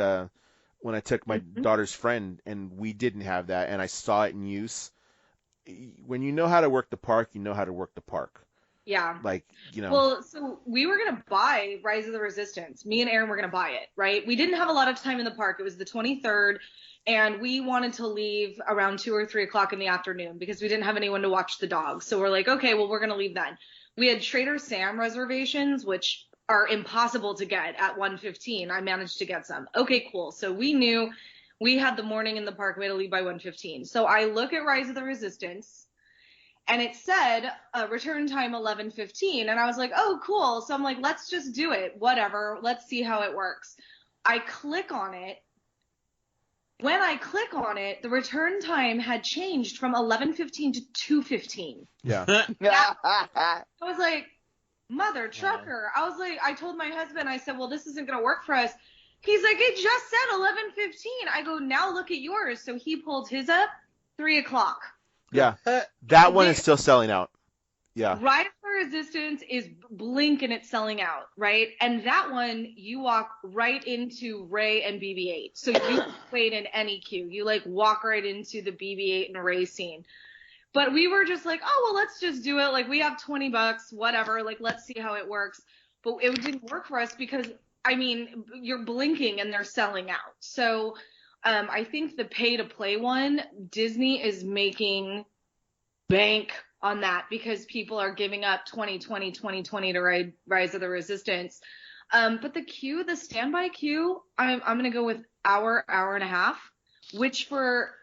when I took my daughter's friend, and we didn't have that, and I saw it in use. When you know how to work the park, you know how to work the park. Yeah. Like, you know. Well, so we were going to buy Rise of the Resistance. Me and Aaron were going to buy it, right? We didn't have a lot of time in the park. It was the 23rd, and we wanted to leave around 2 or 3 o'clock in the afternoon because we didn't have anyone to watch the dogs. So we're like, okay, well, we're going to leave then. We had Trader Sam reservations, which are impossible to get at 1:15. I managed to get some. Okay, cool. So we knew we had the morning in the park. We had to leave by 1:15. So I look at Rise of the Resistance, and it said return time 11:15. And I was like, oh, cool. So I'm like, let's just do it. Whatever. Let's see how it works. I click on it. When I click on it, the return time had changed from 11:15 to 2:15. Yeah. I was like, mother trucker. I was like, I told my husband, I said, well, this isn't going to work for us. He's like, it just said 11:15. I go, now look at yours. So he pulled his up 3 o'clock. Yeah. That one is still selling out. Yeah. Rise of the Resistance is blink and it's selling out, right? And that one, you walk right into Ray and BB-8. So you wait in any queue. You like walk right into the BB-8 and Ray scene. But we were just like, oh, well, let's just do it. Like, we have $20, whatever. Like, let's see how it works. But it didn't work for us because, I mean, you're blinking and they're selling out. So I think the pay-to-play one, Disney is making bank on that because people are giving up 2020 to ride Rise of the Resistance. But the queue, the standby queue, I'm going to go with hour and a half, which for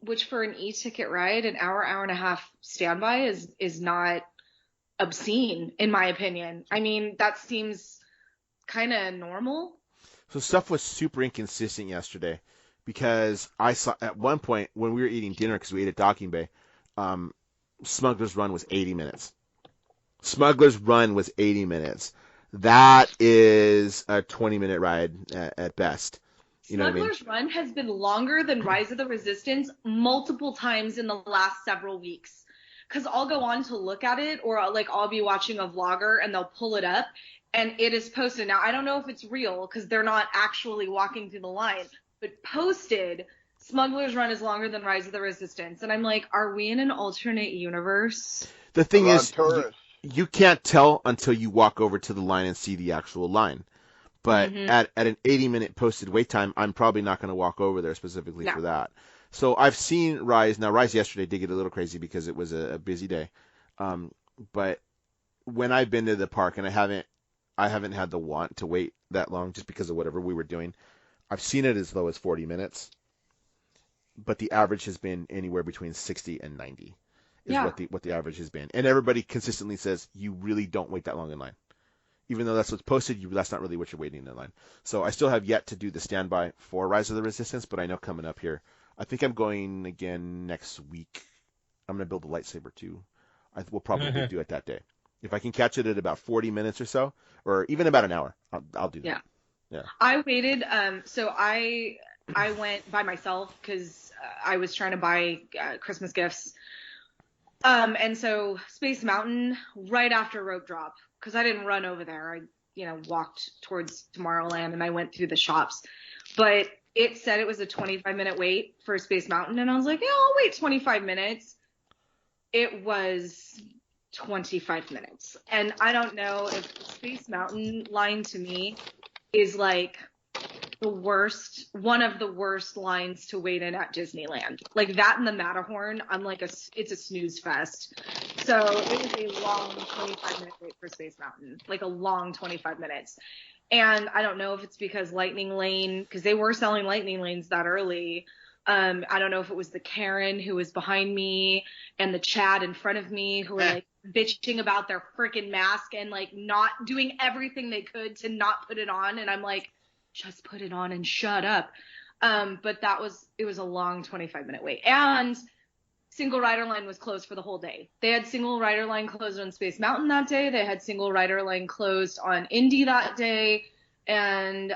an e-ticket ride, an hour and a half standby is not obscene, in my opinion. I mean, that seems kind of normal. So stuff was super inconsistent yesterday because I saw at one point when we were eating dinner, because we ate at Docking Bay, Smuggler's Run was 80 minutes. Smuggler's Run was 80 minutes. That is a 20-minute ride at best. You know Smuggler's what I mean? Run has been longer than Rise of the Resistance multiple times in the last several weeks. Because I'll go on to look at it, or I'll be watching a vlogger and they'll pull it up and it is posted. Now, I don't know if it's real because they're not actually walking through the line, but posted, Smuggler's Run is longer than Rise of the Resistance. And I'm like, are we in an alternate universe? The thing is, you can't tell until you walk over to the line and see the actual line. But at an 80-minute posted wait time, I'm probably not going to walk over there specifically for that. So I've seen Rise. Now, Rise yesterday did get a little crazy because it was a busy day. But when I've been to the park, and I haven't had the want to wait that long just because of whatever we were doing, I've seen it as low as 40 minutes. But the average has been anywhere between 60 and 90 is what the average has been. And everybody consistently says you really don't wait that long in line. Even though that's what's posted, that's not really what you're waiting in line. So I still have yet to do the standby for Rise of the Resistance, but I know coming up here, I think I'm going again next week. I'm going to build a lightsaber too. I will probably do it that day. If I can catch it at about 40 minutes or so, or even about an hour, I'll do that. Yeah. I waited. So I went by myself because I was trying to buy Christmas gifts. And so Space Mountain right after Rope Drop, because I didn't run over there. I, walked towards Tomorrowland and I went through the shops. But it said it was a 25-minute wait for Space Mountain. And I was like, yeah, I'll wait 25 minutes. It was 25 minutes. And I don't know if the Space Mountain line to me is like one of the worst lines to wait in at Disneyland. Like that and the Matterhorn, I'm like it's a snooze fest. So it was a long 25-minute wait for Space Mountain, like a long 25 minutes. And I don't know if it's because Lightning Lane, because they were selling Lightning Lanes that early. I don't know if it was the Karen who was behind me and the Chad in front of me who were like bitching about their freaking mask and like not doing everything they could to not put it on. And I'm like, just put it on and shut up. But it was a long 25-minute wait. And single rider line was closed for the whole day. They had single rider line closed on Space Mountain that day. They had single rider line closed on Indy that day. And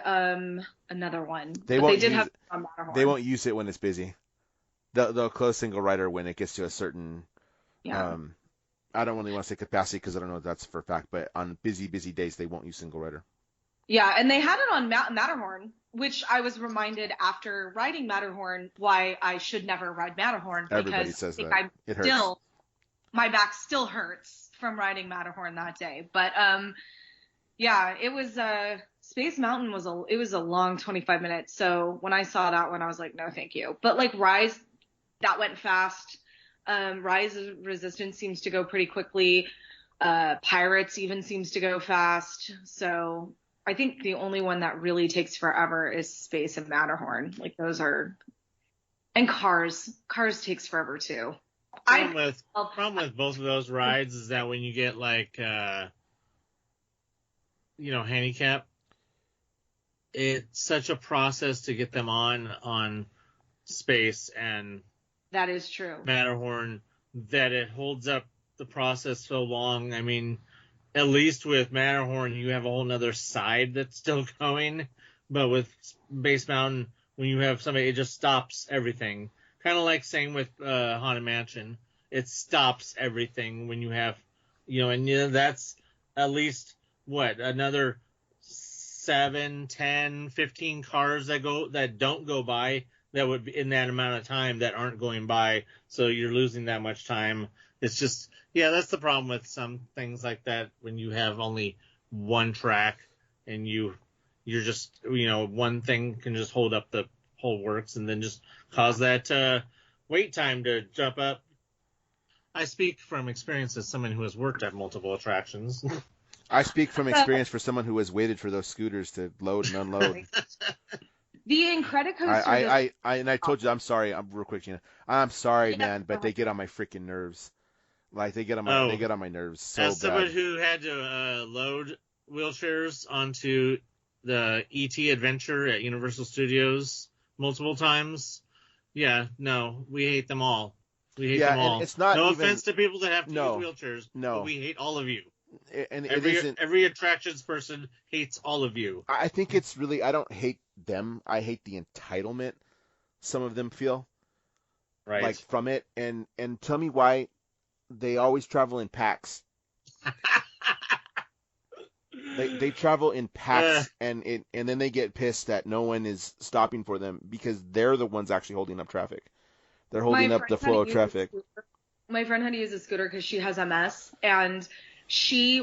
another one. They won't use it when it's busy. They'll close single rider when it gets to a certain. Yeah. I don't really want to say capacity because I don't know if that's for a fact, but on busy days they won't use single rider. Yeah, and they had it on Matterhorn, which I was reminded after riding Matterhorn why I should never ride Matterhorn. Everybody because says I think that. It hurts. My back still hurts from riding Matterhorn that day. But yeah, it was Space Mountain was a long 25 minutes. So when I saw that one, I was like, no, thank you. But like Rise, that went fast. Rise of Resistance seems to go pretty quickly. Pirates even seems to go fast. So I think the only one that really takes forever is Space and Matterhorn. Like those are, and Cars takes forever too. Problem with both of those rides is that when you get like, handicap, it's such a process to get them on Space and that is true. Matterhorn that it holds up the process so long. I mean, at least with Matterhorn, you have a whole nother side that's still going. But with Space Mountain, when you have somebody, it just stops everything. Kind of like same with Haunted Mansion. It stops everything when you have, that's at least, another 7, 10, 15 cars that don't go by that would be in that amount of time that aren't going by. So you're losing that much time. It's just, that's the problem with some things like that when you have only one track and you're just, one thing can just hold up the whole works and then just cause that wait time to jump up. I speak from experience as someone who has worked at multiple attractions. I speak from experience for someone who has waited for those scooters to load and unload. The Incredicoaster. I told you, I'm sorry. I'm real quick, Gina. I'm sorry, man, but they get on my freaking nerves. Like they get on my nerves so bad. As someone who had to load wheelchairs onto the E.T. Adventure at Universal Studios multiple times, we hate them all. We hate them all. It's not offense to people that have to use wheelchairs, but we hate all of you. And every attractions person hates all of you. I think it's really, I don't hate them. I hate the entitlement some of them feel. Right. Like from it. And tell me why they always travel in packs. They travel in packs and then they get pissed that no one is stopping for them because they're the ones actually holding up traffic. They're holding up the flow of traffic. My friend had to use a scooter because she has MS, and she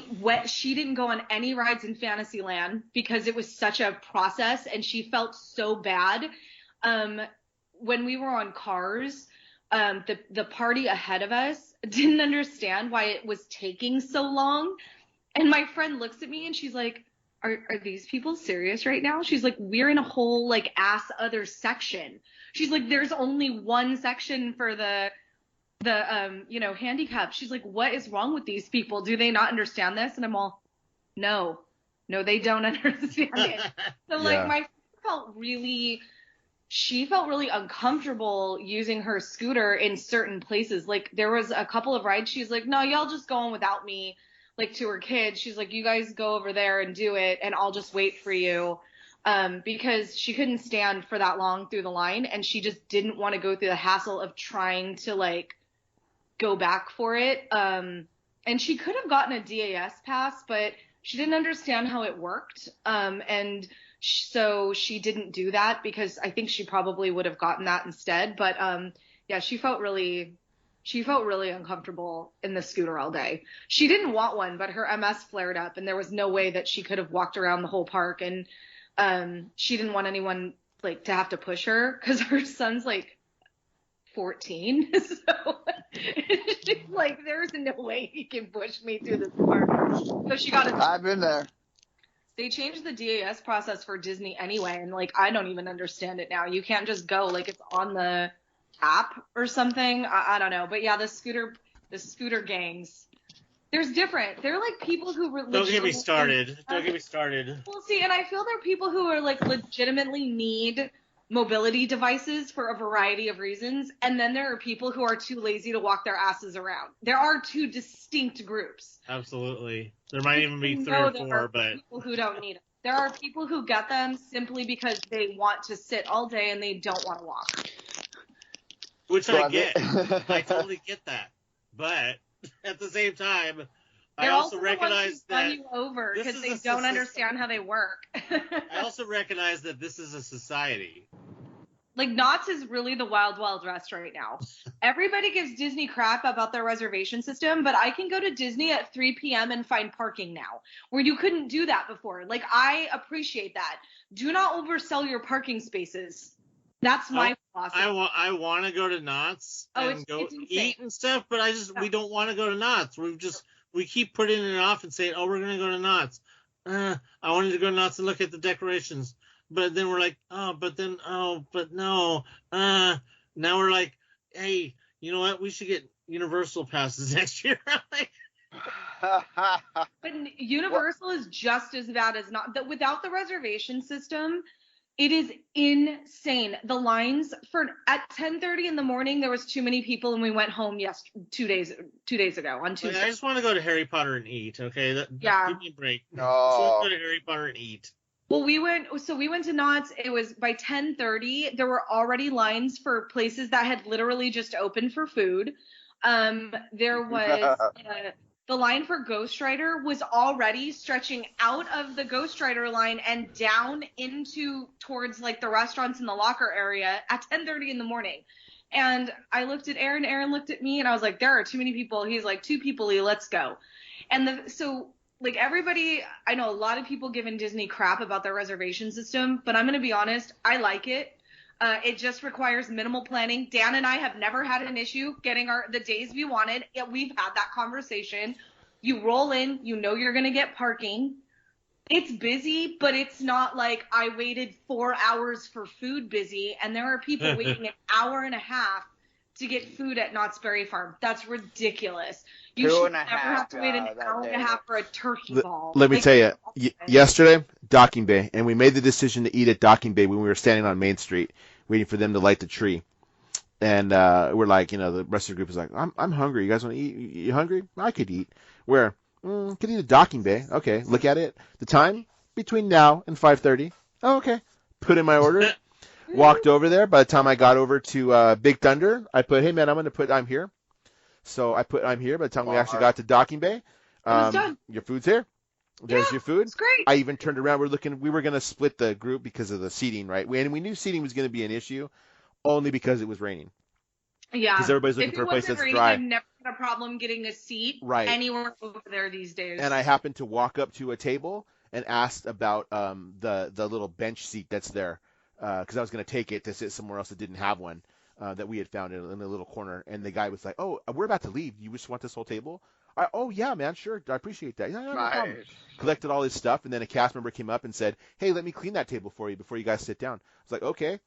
didn't go on any rides in Fantasyland because it was such a process, and she felt so bad. When we were on Cars, the party ahead of us didn't understand why it was taking so long, and my friend looks at me and she's like, Are these people serious right now? She's like, we're in a whole like ass other section. She's like, there's only one section for the handicap. She's like, what is wrong with these people? Do they not understand this? And I'm all, no, they don't understand it. So like my friend she felt really uncomfortable using her scooter in certain places. Like there was a couple of rides. She's like, no, y'all just go on without me. Like to her kids, she's like, you guys go over there and do it, and I'll just wait for you. Because she couldn't stand for that long through the line, and she just didn't want to go through the hassle of trying to like go back for it. And she could have gotten a DAS pass, but she didn't understand how it worked. So she didn't do that because I think she probably would have gotten that instead. But she felt really uncomfortable in the scooter all day. She didn't want one, but her MS flared up, and there was no way that she could have walked around the whole park. And she didn't want anyone like to have to push her because her son's like 14. So she's like, there's no way he can push me through this park. So she got I've been there. They changed the DAS process for Disney anyway, and like I don't even understand it now. You can't just go, like it's on the app or something. I don't know, but yeah, the scooter gangs, there's different. They're like people who were. Don't get me started. Well, see, and I feel there are people who are like legitimately need mobility devices for a variety of reasons, and then there are people who are too lazy to walk their asses around. There are two distinct groups. Absolutely, there might even be 3 or 4, but people who don't need them. There are people who get them simply because they want to sit all day and they don't want to walk. Which I get. I totally get that. But at the same time, I also recognize that run you over because they don't understand how they work. I also recognize that this is a society. Like, Knott's is really the wild, wild west right now. Everybody gives Disney crap about their reservation system, but I can go to Disney at 3 p.m. and find parking now, where you couldn't do that before. Like, I appreciate that. Do not oversell your parking spaces. That's my philosophy. I want to go to Knott's and go eat and stuff, but we don't want to go to Knott's. We keep putting it off and saying, oh, we're going to go to Knott's. I wanted to go to Knott's and look at the decorations. But then we're like, but no. Now we're like, hey, you know what? We should get Universal passes next year. But Universal is just as bad as not. Without the reservation system, it is insane. The lines at 10:30 in the morning, there was too many people, and we went home 2 days ago on Tuesday. I just want to go to Harry Potter and eat. Okay, give me a break. No. I just want to go to Harry Potter and eat. Well, we went to Knott's. It was by 10:30. There were already lines for places that had literally just opened for food. There was the line for Ghost Rider was already stretching out of the Ghost Rider line and down towards like the restaurants in the locker area at 10:30 in the morning. And I looked at Aaron. Aaron looked at me, and I was like, "There are too many people." He's like, "2 people, let's go." And like everybody, I know a lot of people giving Disney crap about their reservation system, but I'm going to be honest, I like it. It just requires minimal planning. Dan and I have never had an issue getting the days we wanted. We've had that conversation. You roll in, you know you're going to get parking. It's busy, but it's not like I waited 4 hours for food busy, and there are people waiting an hour and a half to get food at Knott's Berry Farm. That's ridiculous. You should never have to wait an hour and a half for a turkey ball. Let me tell you, yesterday, Docking Bay, and we made the decision to eat at Docking Bay when we were standing on Main Street waiting for them to light the tree. And we're like, the rest of the group is like, I'm hungry. You guys want to eat? You hungry? I could eat. Where? Could eat at Docking Bay. Okay, look at it. The time? Between now and 5:30. Oh, okay. Put in my order. Walked over there. By the time I got over to Big Thunder, I put, hey, man, I'm here. So I put, I'm here. By the time we actually got to Docking Bay, your food's here. There's your food. It's great. I even turned around. We were going to split the group because of the seating, right? And we knew seating was going to be an issue only because it was raining. Yeah. Because everybody's looking for a place that's dry. I've never had a problem getting a seat anywhere over there these days. And I happened to walk up to a table and asked about the little bench seat that's there because I was going to take it to sit somewhere else that didn't have one that we had found in a little corner. And the guy was like, oh, we're about to leave. You just want this whole table? Oh, yeah, man, sure. I appreciate that. Yeah, no problem. Collected all his stuff, and then a cast member came up and said, hey, let me clean that table for you before you guys sit down. I was like, okay.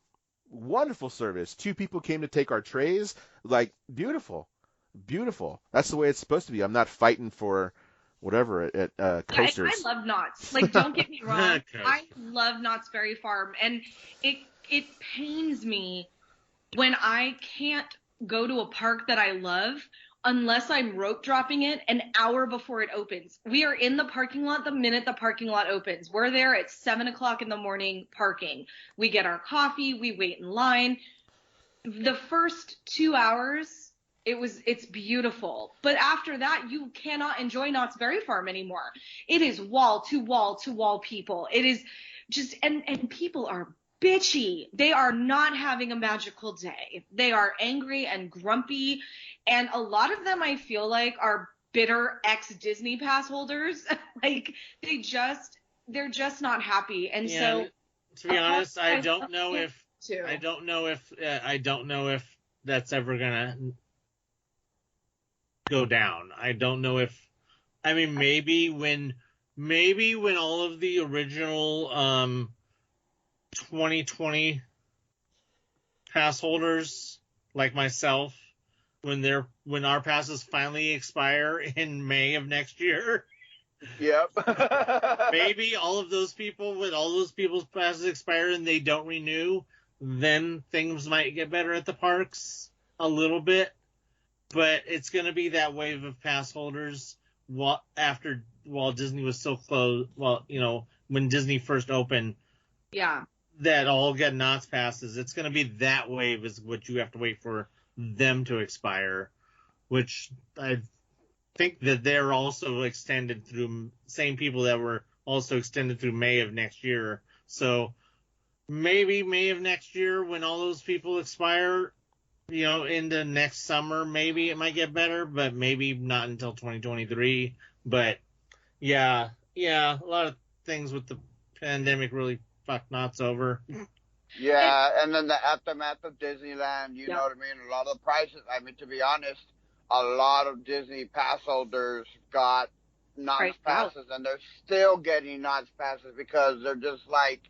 Wonderful service. 2 people came to take our trays. Like, beautiful. Beautiful. That's the way it's supposed to be. I'm not fighting for whatever at coasters. I love Knott's. Like, don't get me wrong. I love Knott's Berry Farm. And it pains me when I can't go to a park that I love unless I'm rope dropping it an hour before it opens. We are in the parking lot the minute the parking lot opens. We're there at 7 o'clock in the morning parking. We get our coffee. We wait in line. The first 2 hours, it's beautiful. But after that, you cannot enjoy Knott's Berry Farm anymore. It is wall to wall to wall people. It is just, and people are bitchy. They are not having a magical day. They are angry and grumpy. And a lot of them, I feel like, are bitter ex-Disney pass holders. Like, they're just not happy. And so, to be honest, I don't know if that's ever gonna go down. I don't know if, maybe when all of the original 2020 pass holders like myself, when our passes finally expire in May of next year. Yep. Maybe all of those people, when all those people's passes expire and they don't renew, then things might get better at the parks a little bit. But it's going to be that wave of pass holders while Disney was so close. Well, when Disney first opened. Yeah. That all get Knott's passes. It's going to be that wave is what you have to wait for them to expire, which think that they're also extended through same people that were also extended through May of next year. So maybe May of next year when all those people expire, into next summer, maybe it might get better, but maybe not until 2023. But yeah, a lot of things with the pandemic really fucked Knott's over. Yeah, and then the aftermath of Disneyland, you know what I mean? A lot of the prices, I mean, to be honest, a lot of Disney pass holders got Knott's passes, and they're still getting Knott's passes because they're just like,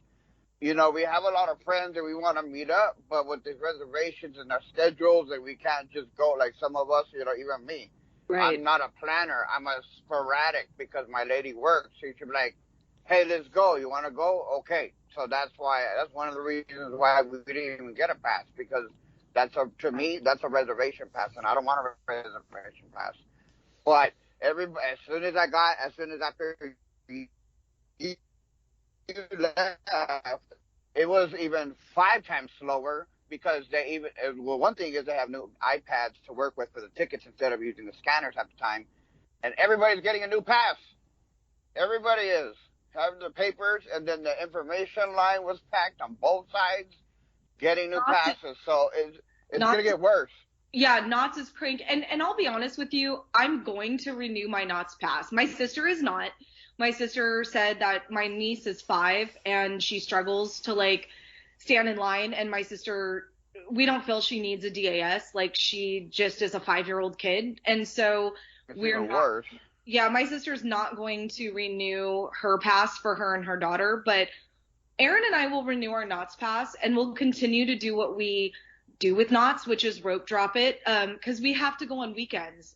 we have a lot of friends that we want to meet up, but with these reservations and our schedules, and we can't just go, like some of us, even me. Right. I'm not a planner. I'm a sporadic because my lady works. She should be like, hey, let's go. You want to go? Okay. So that's one of the reasons why we didn't even get a pass, because to me, that's a reservation pass, and I don't want a reservation pass. But as soon as I figured you left, it was even 5 times slower because one thing is they have new iPads to work with for the tickets instead of using the scanners at the time, and everybody's getting a new pass. Everybody is. Having the papers, and then the information line was packed on both sides, getting new passes. So it's going to get worse. Yeah, Knott's is crank. And I'll be honest with you, I'm going to renew my Knott's pass. My sister is not. My sister said that my niece is 5 and she struggles to stand in line. And my sister, we don't feel she needs a DAS. She just is a 5-year-old kid. And so we're not. Worse. Yeah, my sister's not going to renew her pass for her and her daughter, but Aaron and I will renew our Knott's pass, and we'll continue to do what we do with Knott's, which is rope drop it, because we have to go on weekends.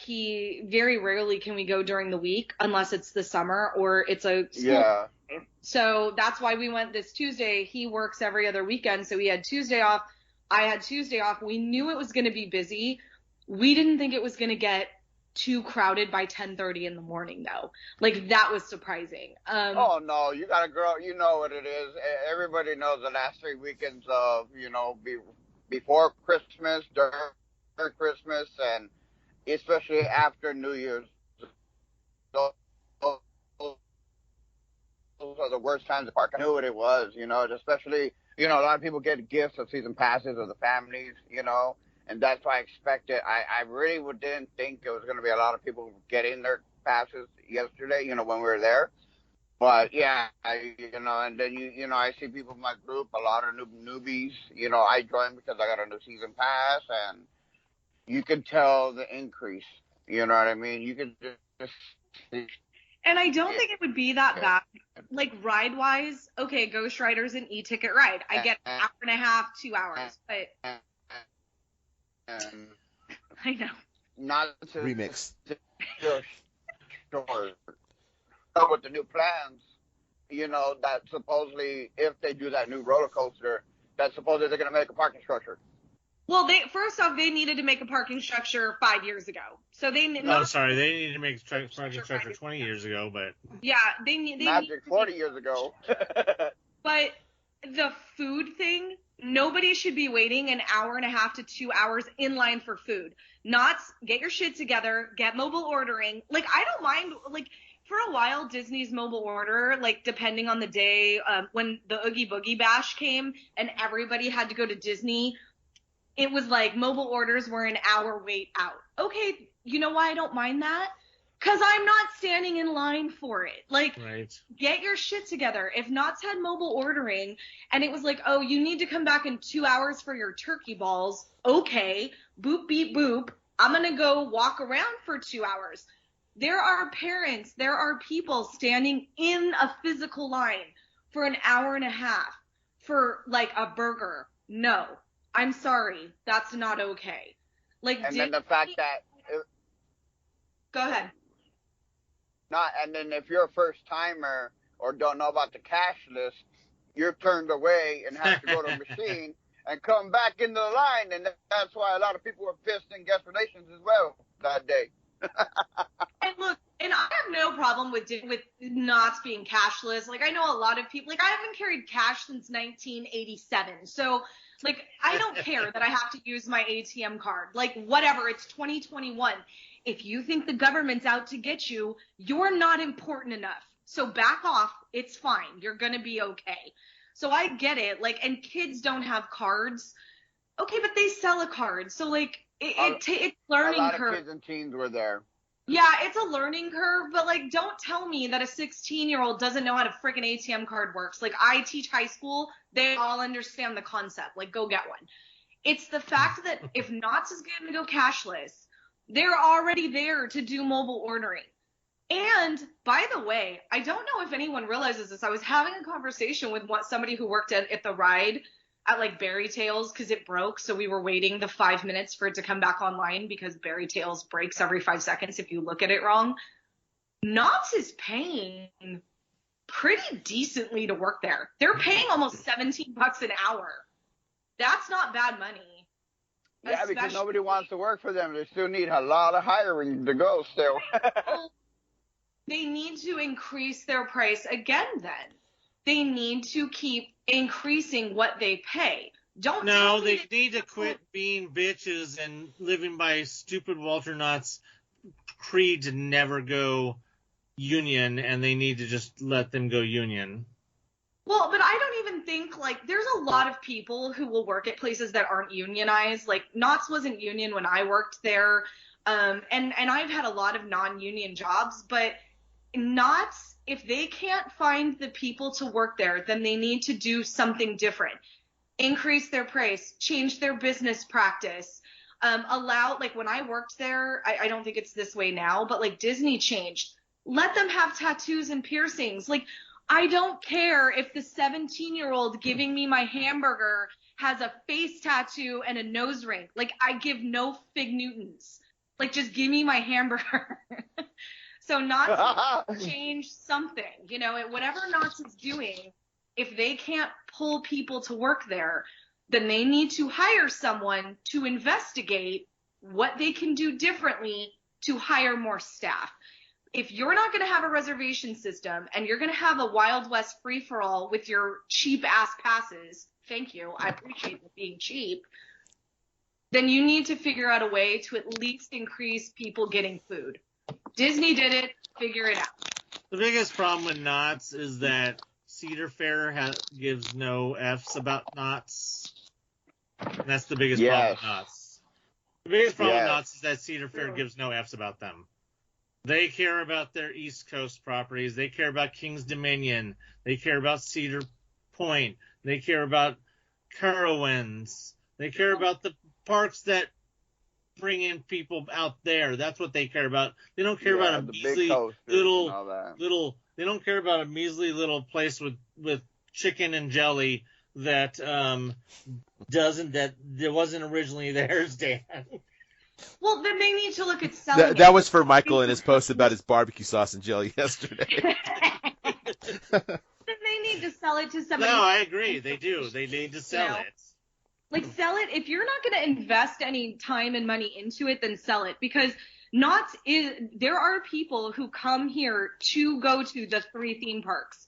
He very rarely can we go during the week unless it's the summer or it's a school. Yeah. So that's why we went this Tuesday. He works every other weekend, so he had Tuesday off. I had Tuesday off. We knew it was going to be busy. We didn't think it was going to get too crowded by 10:30 in the morning though. That was surprising. Oh no, you got a girl, you know what it is. Everybody knows the last 3 weekends of, before Christmas, during Christmas, and especially after New Year's. Those are the worst times to park. I knew what it was, especially, a lot of people get gifts of season passes of the families, and that's why I expected. I really didn't think it was going to be a lot of people getting their passes yesterday, when we were there. But yeah, and then I see people in my group, a lot of newbies. I joined because I got a new season pass, and you could tell the increase. You know what I mean? You could just. And I don't think it would be that bad. Ride wise, okay, Ghost Rider's an e-ticket ride. I get an hour and a half, 2 hours, but. I know. Not to remix. Sure. With the new plans, that supposedly, if they do that new roller coaster, that supposedly they're going to make a parking structure. Well, first off, they needed to make a parking structure 5 years ago. So they. They needed to make a parking structure 20 years ago, but. Yeah, they Magic 40 years ago. But the food thing. Nobody should be waiting an hour and a half to 2 hours in line for food. Knott's, get your shit together, get mobile ordering. I don't mind, for a while, Disney's mobile order, depending on the day, when the Oogie Boogie Bash came and everybody had to go to Disney, it was mobile orders were an hour wait out. Okay, you know why I don't mind that? Because I'm not standing in line for it. Right. Get your shit together. If Knott's had mobile ordering and it was oh, you need to come back in 2 hours for your turkey balls. Okay, boop, beep, boop. I'm going to go walk around for 2 hours. There are parents, there are people standing in a physical line for an hour and a half for a burger. No, I'm sorry. That's not okay. Then the fact that. Go ahead. And then if you're a first timer or don't know about the cashless, you're turned away and have to go to a machine and come back into the line, and that's why a lot of people were pissed in Guest Relations as well that day. And look, and I have no problem problem with Knott's being cashless. Like, I know a lot of people, like, I haven't carried cash since 1987. So, like, I don't care that I have to use my ATM card. Like, whatever, it's 2021. If you think the government's out to get you, you're not important enough. So back off. It's fine. You're going to be okay. So I get it. Like, and kids don't have cards. Okay, but they sell a card. So, like, it's learning curve. A lot of kids and teens were there. Yeah, it's a learning curve, but, like, don't tell me that a 16-year-old doesn't know how to freaking ATM card works. Like, I teach high school. They all understand the concept. Like, go get one. It's the fact that if Knott's is going to go cashless, they're already there to do mobile ordering. And, by the way, I don't know if anyone realizes this. I was having a conversation with somebody who worked at the ride at, like, Berry Tales because it broke, so we were waiting the 5 minutes for it to come back online because Berry Tales breaks every 5 seconds if you look at it wrong. Knott's is paying pretty decently to work there. They're paying almost $17 an hour. That's not bad money. Yeah, because nobody wants to work for them. They still need a lot of hiring to go still. They need to increase their price again then. They need to keep increasing what they pay. They need to quit being bitches and living by stupid Walter Knott's creed to never go union, and they need to just let them go union. Well, but I don't even think, like, there's a lot of people who will work at places that aren't unionized. Like, Knott's wasn't union when I worked there, and I've had a lot of non-union jobs, but Knott's, if they can't find the people to work there, then they need to do something different. Increase their price, change their business practice, allow, like, when I worked there, I don't think it's this way now, but, like, Disney changed. Let them have tattoos and piercings. Like, I don't care if the 17-year-old giving me my hamburger has a face tattoo and a nose ring. Like, I give no fig Newtons. Like, just give me my hamburger. So Knott's change something. You know, whatever Knott's is doing, if they can't pull people to work there, then they need to hire someone to investigate what they can do differently to hire more staff. If you're not going to have a reservation system and you're going to have a Wild West free-for-all with your cheap-ass passes, thank you, I appreciate it being cheap, then you need to figure out a way to at least increase people getting food. Disney did it, figure it out. The biggest problem with Knott's is that Cedar Fair gives no F's about Knott's. And that's the biggest problem with Knott's. The biggest problem with Knott's is that Cedar Fair gives no F's about them. They care about their East Coast properties. They care about King's Dominion. They care about Cedar Point. They care about Carowinds. They care about the parks that bring in people out there. That's what they care about. They don't care about a measly little. They don't care about a measly little place with chicken and jelly that wasn't originally theirs, Dan. Well, then they need to look at selling that was for Michael in his post about his barbecue sauce and jelly yesterday. Then they need to sell it to somebody. No, I agree. They do. They need to sell it. Like, sell it. If you're not going to invest any time and money into it, then sell it. Because there are people who come here to go to the 3 theme parks.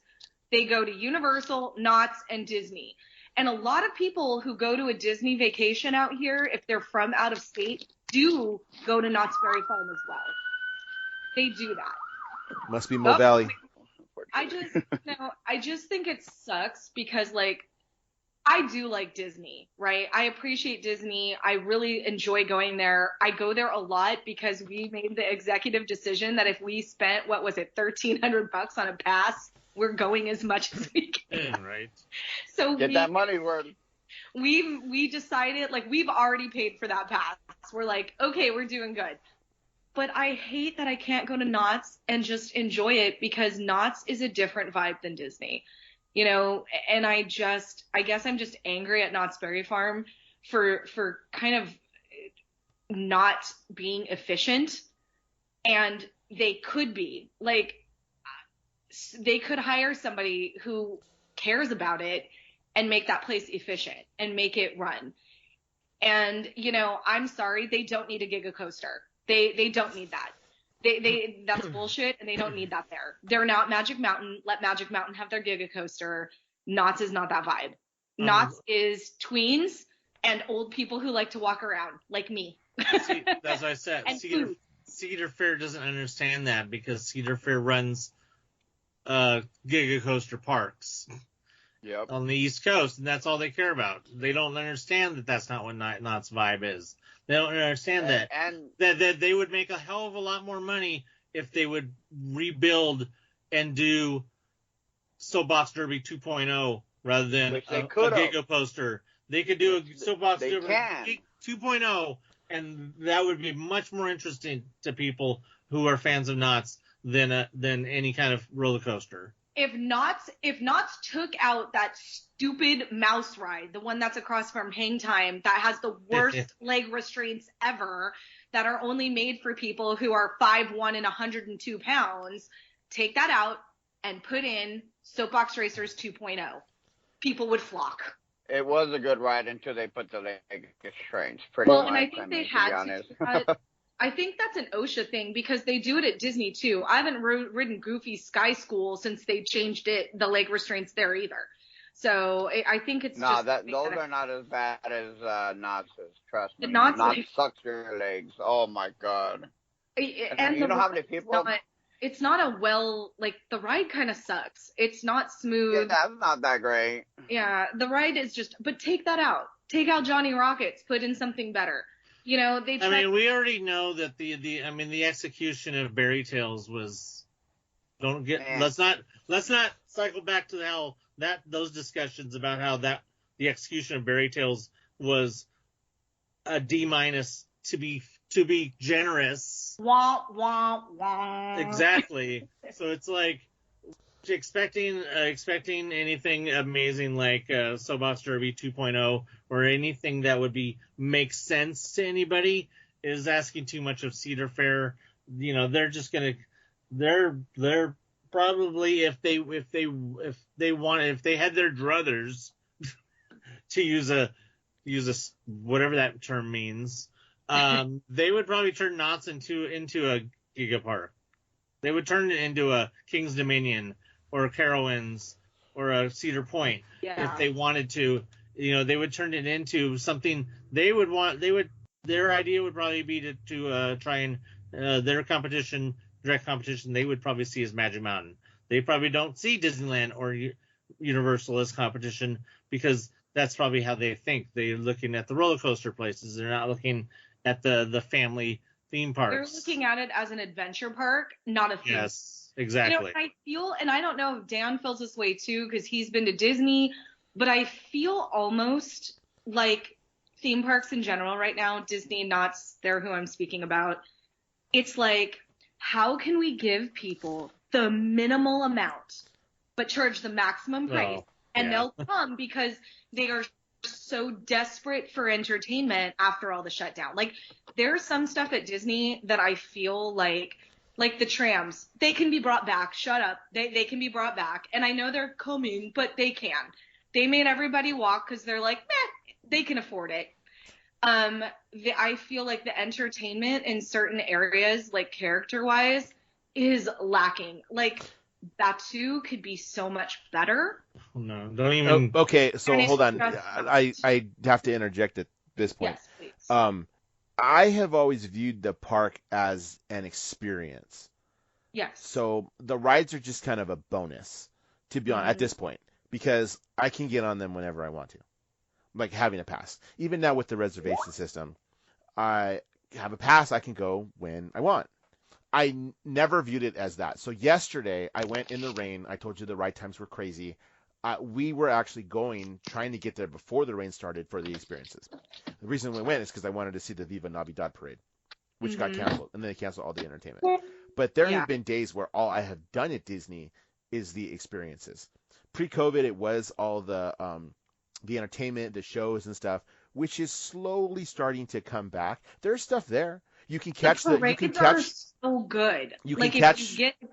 They go to Universal, Knott's, and Disney. And a lot of people who go to a Disney vacation out here, if they're from out of state, do go to Knott's Berry Farm as well. They do that. Must be Mo Valley. I just think it sucks because, like, I do like Disney, right? I appreciate Disney. I really enjoy going there. I go there a lot because we made the executive decision that if we spent, $1,300 on a pass, we're going as much as we can. Right. So get that money worth. We decided, like, we've already paid for that pass. We're like, okay, we're doing good. But I hate that I can't go to Knott's and just enjoy it because Knott's is a different vibe than Disney. You know, and I guess I'm just angry at Knott's Berry Farm for kind of not being efficient. And they could be. Like, they could hire somebody who cares about it and make that place efficient and make it run. And, you know, I'm sorry, they don't need a Giga Coaster. They don't need that. That's bullshit, and they don't need that there. They're not Magic Mountain. Let Magic Mountain have their Giga Coaster. Knott's is not that vibe. Knott's is tweens and old people who like to walk around, like me. See, that's what I said. Cedar Fair doesn't understand that because Cedar Fair runs Giga Coaster parks on the East Coast, and that's all they care about. They don't understand that that's not what Knott's vibe is. They don't understand that they would make a hell of a lot more money if they would rebuild and do Soapbox Derby 2.0 rather than a Giga Coaster. They could do a Soapbox Derby 2.0, and that would be much more interesting to people who are fans of Knott's than any kind of roller coaster. If Knott's took out that stupid mouse ride, the one that's across from Hang Time, that has the worst leg restraints ever, that are only made for people who are 5'1" and 102 pounds, take that out and put in Soapbox Racers 2.0. People would flock. It was a good ride until they put the leg restraints. Well, and I think they had to. I think that's an OSHA thing because they do it at Disney too. I haven't ridden Goofy Sky School since they changed the leg restraints there either. So I think it's those are not as bad as Knott's. Trust me. Knott's sucks your legs. Oh my god. And you know how many people? It's not the ride kind of sucks. It's not smooth. Yeah, that's not that great. Yeah, the ride is but take that out. Take out Johnny Rockets. Put in something better. You know, we already know that the execution of Berry Tales was. Let's not cycle back to those discussions about how the execution of Berry Tales was a D- to be generous. Wah wah wah. Exactly. So it's like expecting anything amazing like Soapbox Derby 2.0 or anything that would make sense to anybody is asking too much of Cedar Fair. You know, they're probably if they had their druthers to use a whatever that term means, they would probably turn Knott's into a Giga Park. They would turn it into a King's Dominion or a Carowinds or a Cedar Point if they wanted to. You know, they would turn it into something their idea would probably be to try and their direct competition they would probably see as Magic Mountain. They probably don't see Disneyland or Universal as competition because that's probably how they think. They're looking at the roller coaster places. They're not looking at the family theme parks. They're looking at it as an adventure park, not a theme. Yes, exactly. You know, I feel, and I don't know if Dan feels this way too because he's been to Disney, but I feel almost like theme parks in general right now, Disney, Knott's, they're who I'm speaking about. It's like, how can we give people the minimal amount but charge the maximum price? They'll come because they are so desperate for entertainment after all the shutdown. Like, there's some stuff at Disney that I feel like the trams, they can be brought back. Shut up. They can be brought back. And I know they're coming, but they can. They made everybody walk because they're like, they can afford it. I feel like the entertainment in certain areas, like character-wise, is lacking. Like, Batu could be so much better. No, don't even. Okay, so hold on. I have to interject at this point. Yes, please. I have always viewed the park as an experience. Yes. So the rides are just kind of a bonus, to be honest, at this point, because I can get on them whenever I want to, like having a pass. Even now with the reservation system, I have a pass. I can go when I want. I never viewed it as that. So yesterday, I went in the rain. I told you the ride times were crazy. We were actually trying to get there before the rain started for the experiences. The reason we went is because I wanted to see the Viva Navidad parade, which got canceled, and then they canceled all the entertainment. But there have been days where all I have done at Disney is the experiences. Pre-COVID, it was all the entertainment, the shows and stuff, which is slowly starting to come back. There's stuff there. You can catch the parades are so good. If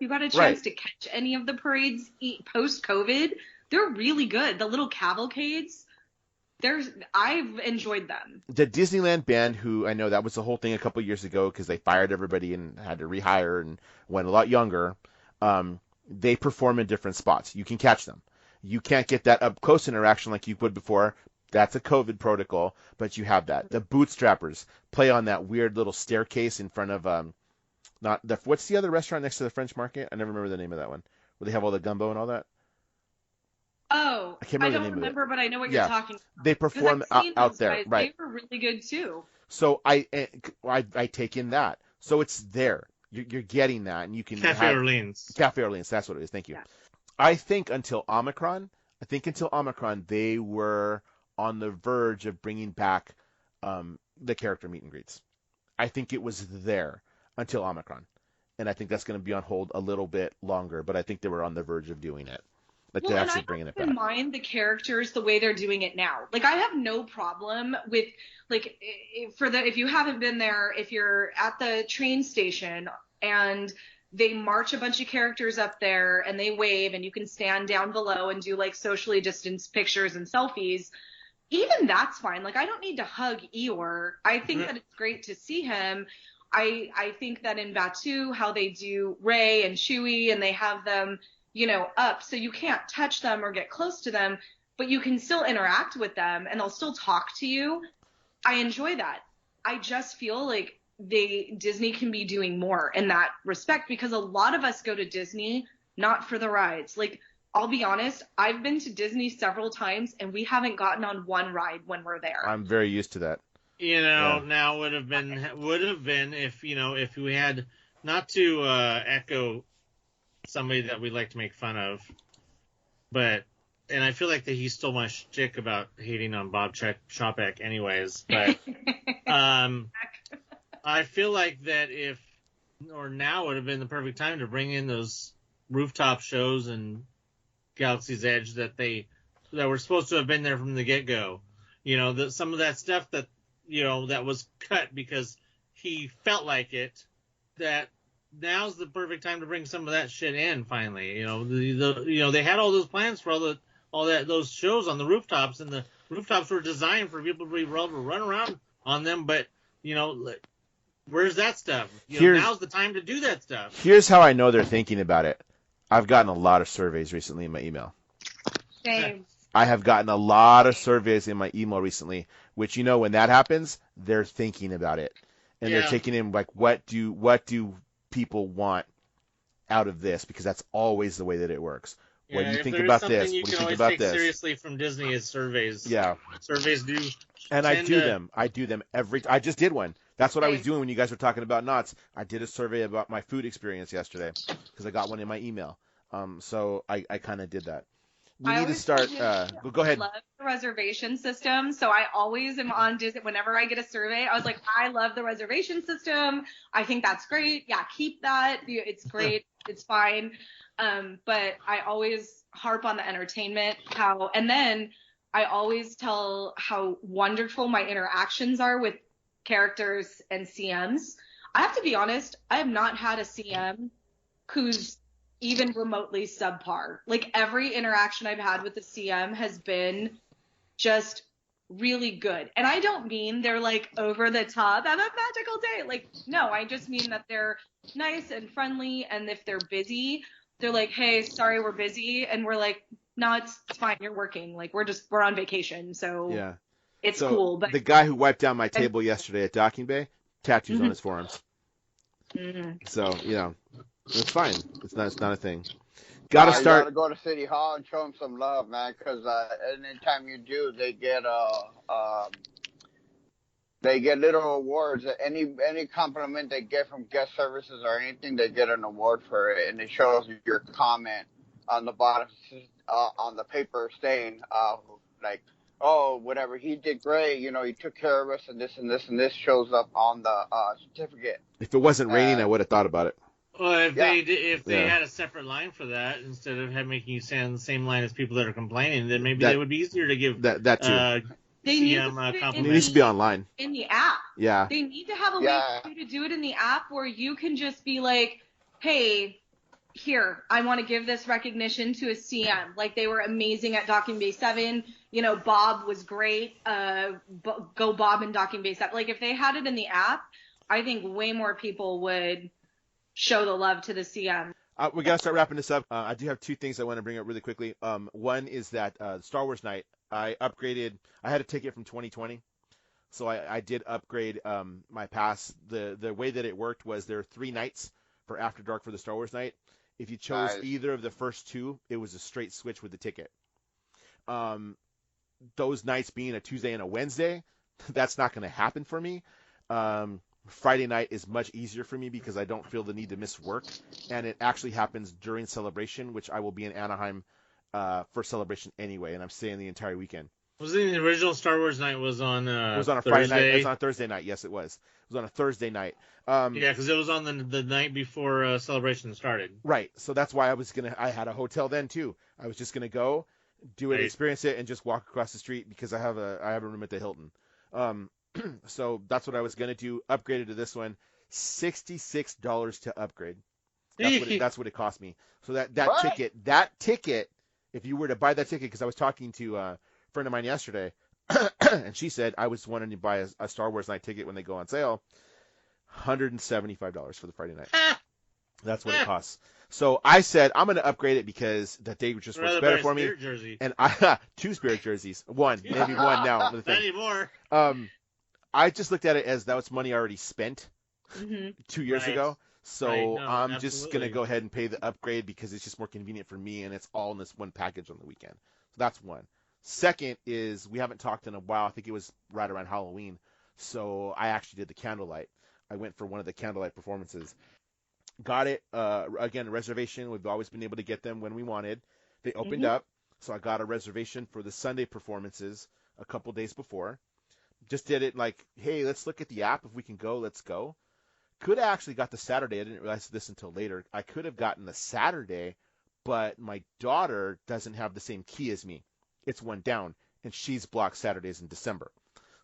you got a chance to catch any of the parades post-COVID, they're really good. The little cavalcades, I've enjoyed them. The Disneyland band, who I know that was the whole thing a couple years ago because they fired everybody and had to rehire and went a lot younger. They perform in different spots. You can catch them. You can't get that up close interaction like you would before. That's a COVID protocol, but you have that. The Bootstrappers play on that weird little staircase in front of what's the other restaurant next to the French Market? I never remember the name of that one. Where they have all the gumbo and all that. Oh, I don't remember, but I know what you're talking about. They perform out there, guys. right? They were really good too. So I take in that. So it's there. You're getting that, and you can Cafe Orleans. Cafe Orleans, that's what it is. Thank you. Yeah. I think until Omicron, they were on the verge of bringing back the character meet and greets. I think it was there until Omicron, and I think that's going to be on hold a little bit longer. But I think they were on the verge of doing it. Like well, they're and actually I bringing it don't back. mind the characters the way they're doing it now. Like I have no problem with if you haven't been there, if you're at the train station and they march a bunch of characters up there and they wave and you can stand down below and do like socially distanced pictures and selfies. Even that's fine. Like I don't need to hug Eeyore. I think that it's great to see him. I think that in Batuu, how they do Ray and Chewie and they have them, up so you can't touch them or get close to them, but you can still interact with them and they'll still talk to you. I enjoy that. I just feel like Disney can be doing more in that respect because a lot of us go to Disney not for the rides. Like I'll be honest, I've been to Disney several times and we haven't gotten on one ride when we're there. I'm very used to that. Now would have been if we had, not to echo somebody that we like to make fun of, and I feel like that he stole my shtick about hating on Bob Chapek anyways, but I feel like that now would have been the perfect time to bring in those rooftop shows and Galaxy's Edge that were supposed to have been there from the get-go. Some of that stuff that, that was cut because he felt like it, that now's the perfect time to bring some of that shit in finally. They had all those plans for those shows on the rooftops, and the rooftops were designed for people to be able to run around on them, but where's that stuff? Now's the time to do that stuff. Here's how I know they're thinking about it. I've gotten a lot of surveys recently in my email. Same. I have gotten a lot of surveys in my email recently, which when that happens, they're thinking about it. And they're taking in like what do people want out of this, because that's always the way that it works. What do you think about this? What do you think about this? Seriously from Disney is surveys. Yeah. Surveys do. And I do them. I just did one. That's what I was doing when you guys were talking about Knotts. I did a survey about my food experience yesterday because I got one in my email. So I kind of did that. We need to start. Go ahead. I love the reservation system, so I always am on Disney. Whenever I get a survey, I was like, I love the reservation system. I think that's great. Yeah, keep that. It's great. It's fine. But I always harp on the entertainment. And then I always tell how wonderful my interactions are with characters and CMs. I have to be honest, I have not had a CM who's even remotely subpar. Like every interaction I've had with the CM has been just really good. And I don't mean they're like over the top, have a magical day. Like, no, I just mean that they're nice and friendly. And if they're busy, they're like, hey, sorry, we're busy. And we're like, no, it's fine. You're working. Like we're on vacation. So yeah, it's cool. But the guy who wiped down my table yesterday at Docking Bay, tattoos on his forearms. Mm-hmm. So, it's fine. It's not a thing. You gotta go to City Hall and show them some love, man. Because anytime you do, they get little awards. Any compliment they get from guest services or anything, they get an award for it, and it shows your comment on the bottom on the paper saying like, oh, whatever, he did great. He took care of us, and this and this and this shows up on the certificate. If it wasn't raining, I would have thought about it. Well, if they had a separate line for that instead of making you stand on the same line as people that are complaining, then maybe they would be easier to give that too. It needs to be online in the app. Yeah, they need to have a way for you to do it in the app where you can just be like, hey, here, I want to give this recognition to a CM. Like, they were amazing at Docking Bay 7. You know, Bob was great. Go Bob and Docking Bay 7. Like, if they had it in the app, I think way more people would show the love to the CM. We got to start wrapping this up. I do have two things I want to bring up really quickly. One is that Star Wars night, I upgraded. I had a ticket from 2020. So I did upgrade my pass. The way that it worked was there are 3 nights for After Dark for the Star Wars night. If you chose either of the first 2, it was a straight switch with the ticket. Those nights being a Tuesday and a Wednesday, that's not going to happen for me. Friday night is much easier for me because I don't feel the need to miss work, and it actually happens during Celebration, which I will be in Anaheim for Celebration anyway, and I'm staying the entire weekend. Was it the original Star Wars night was on it was on a Friday night. It was on a Thursday night. Yes, it was. It was on a Thursday night. Yeah, because it was on the night before Celebration started. Right. So that's why I had a hotel then too. I was just gonna go, do it, experience it, and just walk across the street because I have a room at the Hilton. So that's what I was gonna do. Upgraded to this one, $66 to upgrade. That's what it cost me. So that ticket, if you were to buy that ticket, because I was talking to a friend of mine yesterday, and she said I was wanting to buy a Star Wars night ticket when they go on sale, $175 for the Friday night. That's what it costs. So I said I'm going to upgrade it because that day just works better for me. Jersey. And I 2 Spirit jerseys, maybe one now. Not anymore. I just looked at it as that was money already spent 2 years ago. So I'm just going to go ahead and pay the upgrade because it's just more convenient for me, and it's all in this one package on the weekend. So that's one. Second is we haven't talked in a while. I think it was right around Halloween. So I actually did the Candlelight. I went for one of the Candlelight performances. Got it. Again, a reservation. We've always been able to get them when we wanted. They opened up. So I got a reservation for the Sunday performances a couple days before. Just did it like, hey, let's look at the app. If we can go, let's go. Could have actually got the Saturday. I didn't realize this until later. I could have gotten the Saturday, but my daughter doesn't have the same key as me. It's one down, and she's blocked Saturdays in December.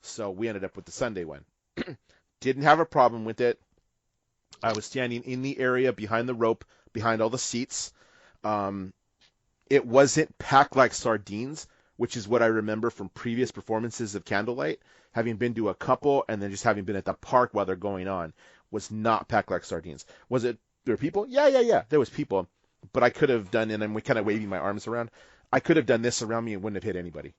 So we ended up with the Sunday one. Didn't have a problem with it. I was standing in the area behind the rope, behind all the seats. It wasn't packed like sardines, which is what I remember from previous performances of Candlelight. Having been to a couple and then just having been at the park while they're going on, was not packed like sardines. Was it, there were people? Yeah. There was people. But I could have done, and I'm kind of waving my arms around, I could have done this around me and wouldn't have hit anybody.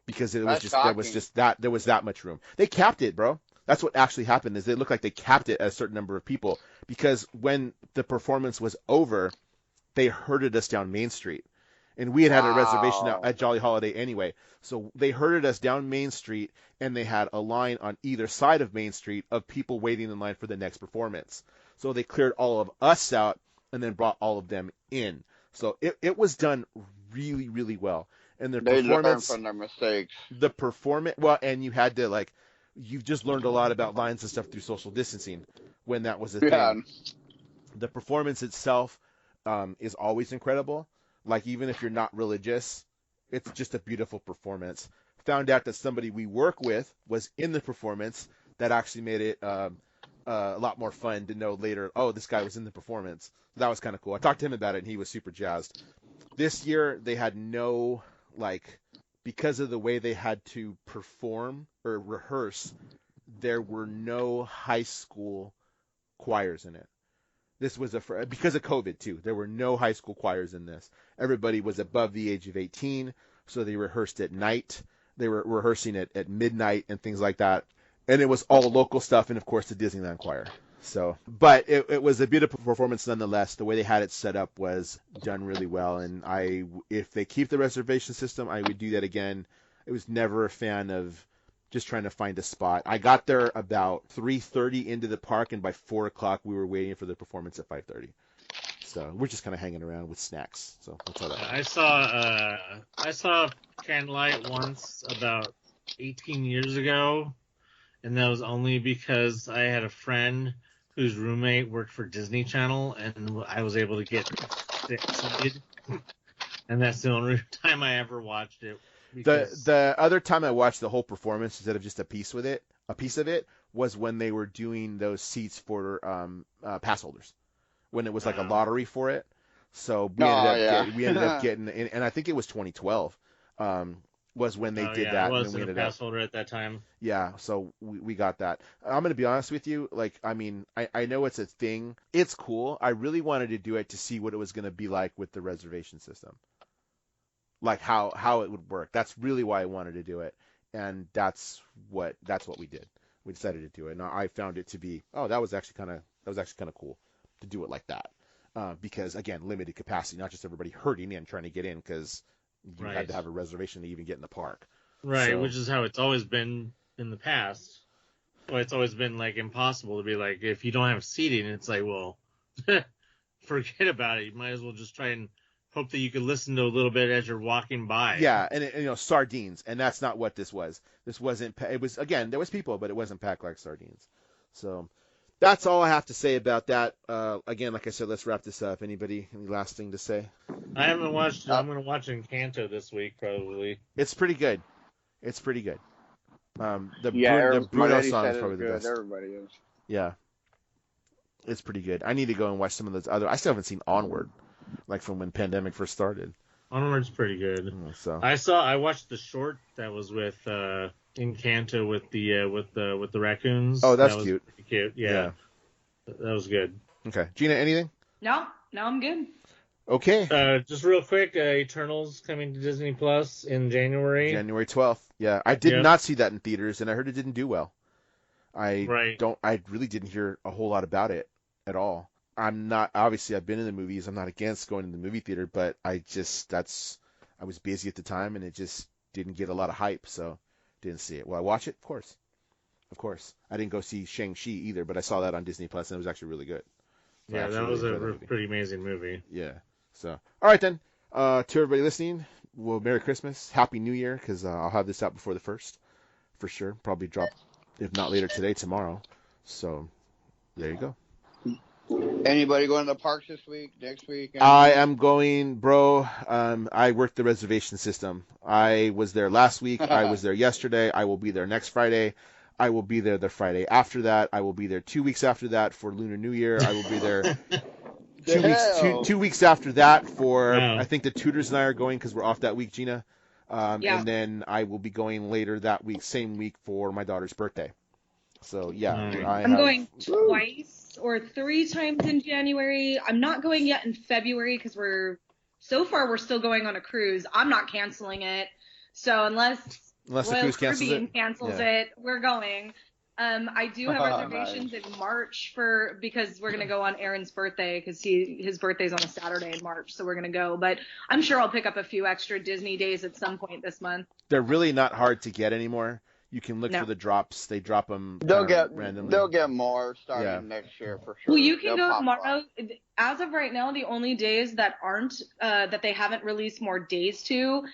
Because it was there was that much room. They capped it, bro. That's what actually happened, is it looked like they capped it at a certain number of people. Because when the performance was over, they herded us down Main Street. And we had a reservation at Jolly Holiday anyway. So they herded us down Main Street, and they had a line on either side of Main Street of people waiting in line for the next performance. So they cleared all of us out and then brought all of them in. So it was done really, really well. And they learned from their mistakes. The performance, well, and you had to, you've just learned a lot about lines and stuff through social distancing when that was a thing. The performance itself is always incredible. Even if you're not religious, it's just a beautiful performance. Found out that somebody we work with was in the performance. That actually made it a lot more fun to know later, oh, this guy was in the performance. That was kind of cool. I talked to him about it, and he was super jazzed. This year, they had no, because of the way they had to perform or rehearse, there were no high school choirs in it. This was because of COVID, too. There were no high school choirs in this. Everybody was above the age of 18, so they rehearsed at night. They were rehearsing at midnight and things like that. And it was all local stuff and, of course, the Disneyland choir. But it was a beautiful performance nonetheless. The way they had it set up was done really well. And if they keep the reservation system, I would do that again. I was never a fan of just trying to find a spot. I got there about 3:30 into the park, and by 4 o'clock we were waiting for the performance at 5:30. So we're just kind of hanging around with snacks. So that's how that went. I saw Candlelight once about 18 years ago, and that was only because I had a friend whose roommate worked for Disney Channel, and I was able to get seated. And that's the only time I ever watched it. The other time I watched the whole performance instead of just a piece of it was when they were doing those seats for pass holders, when it was like a lottery for it. So we ended up getting, and I think it was 2012 was when they did that. I wasn't a pass holder at that time. Yeah, so we got that. I'm gonna be honest with you. Like, I mean, I know it's a thing. It's cool. I really wanted to do it to see what it was gonna be like with the reservation system. Like how it would work. That's really why I wanted to do it, and that's what we did. We decided to do it, and I found it to be that was actually kind of cool to do it like that, because again, limited capacity, not just everybody hurting in trying to get in, because you had to have a reservation to even get in the park. Right, so, which is how it's always been in the past. Well, it's always been like impossible to be like, if you don't have seating, it's like, well, forget about it. You might as well just try and hope that you can listen to a little bit as you're walking by. Yeah, and sardines, and that's not what this was. This wasn't. It was, again, there was people, but it wasn't packed like sardines. So that's all I have to say about that. Again, like I said, let's wrap this up. Any last thing to say? I haven't watched. I'm going to watch Encanto this week, probably. It's pretty good. The Bruno song is probably the best. Everybody is. Yeah, it's pretty good. I need to go and watch some of those other. I still haven't seen Onward, like from when pandemic first started. Onward's pretty good. So I watched the short that was with Encanto with the raccoons. Oh, that's that was cute. Pretty cute. Yeah. That was good. Okay, Gina, anything? No, I'm good. Okay. Just real quick, Eternals coming to Disney Plus in January. January 12th. Yeah, I did not see that in theaters, and I heard it didn't do well. I really didn't hear a whole lot about it at all. Obviously I've been in the movies. I'm not against going to the movie theater, but I was busy at the time, and it just didn't get a lot of hype, so didn't see it. Will I watch it? Of course. I didn't go see Shang-Chi either, but I saw that on Disney Plus, and it was actually really good. So yeah, that was a pretty amazing movie. Yeah. So, all right then. To everybody listening, well, Merry Christmas, Happy New Year, because I'll have this out before the 1st, for sure. Probably drop, if not later today, tomorrow. So, there you go. Anybody going to the parks this week, next week? I am going, bro. I work the reservation system. I was there last week. I was there yesterday. I will be there next Friday. I will be there the Friday after that. I will be there 2 weeks after that for Lunar New Year. I will be there 2 weeks after that for, I think the tutors and I are going because we're off that week, Gina. And then I will be going later that week, same week, for my daughter's birthday. So, yeah. I'm going twice or 3 times in January. I'm not going yet in February because so far we're still going on a cruise. I'm not canceling it. So unless the cruise cancels it, we're going. I do have reservations in March because we're going to go on Aaron's birthday because his birthday's on a Saturday in March, so we're going to go. But I'm sure I'll pick up a few extra Disney days at some point this month. They're really not hard to get anymore. You can look for the drops. They drop them randomly. They'll get more starting next year for sure. Well, you can go tomorrow. As of right now, the only days that aren't that they haven't released more days to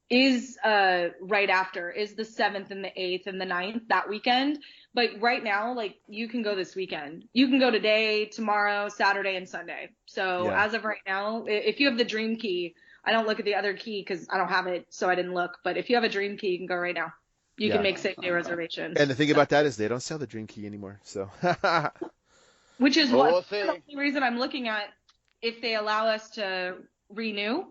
is right after is the 7th and the 8th and the 9th, that weekend. But right now, like, you can go this weekend. You can go today, tomorrow, Saturday, and Sunday. So as of right now, if you have the Dream Key, I don't look at the other key because I don't have it, so I didn't look. But if you have a Dream Key, you can go right now. You can make same-day reservations. And the thing about that is they don't sell the Dream Key anymore. So, which is the only reason I'm looking at. If they allow us to renew,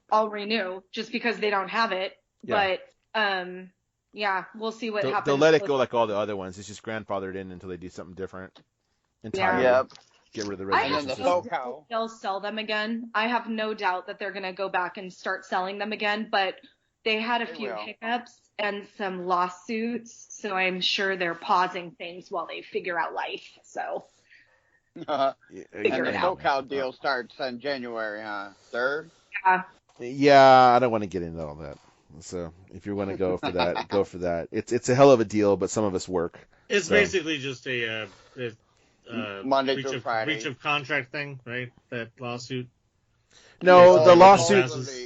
I'll renew just because they don't have it. Yeah. But we'll see what happens. They'll let it go like all the other ones. It's just grandfathered in until they do something different. Entirely. Yeah. Get rid of the reservations. They'll sell them again. I have no doubt that they're going to go back and start selling them again. But they had a few hiccups and some lawsuits, so I'm sure they're pausing things while they figure out life. So. And the SoCal deal starts in January, 3rd? Yeah. Yeah, I don't want to get into all that. So if you want to go for that, go for that. It's a hell of a deal, but some of us work. It's basically just a Monday through Friday breach of contract thing, right? That lawsuit. No, the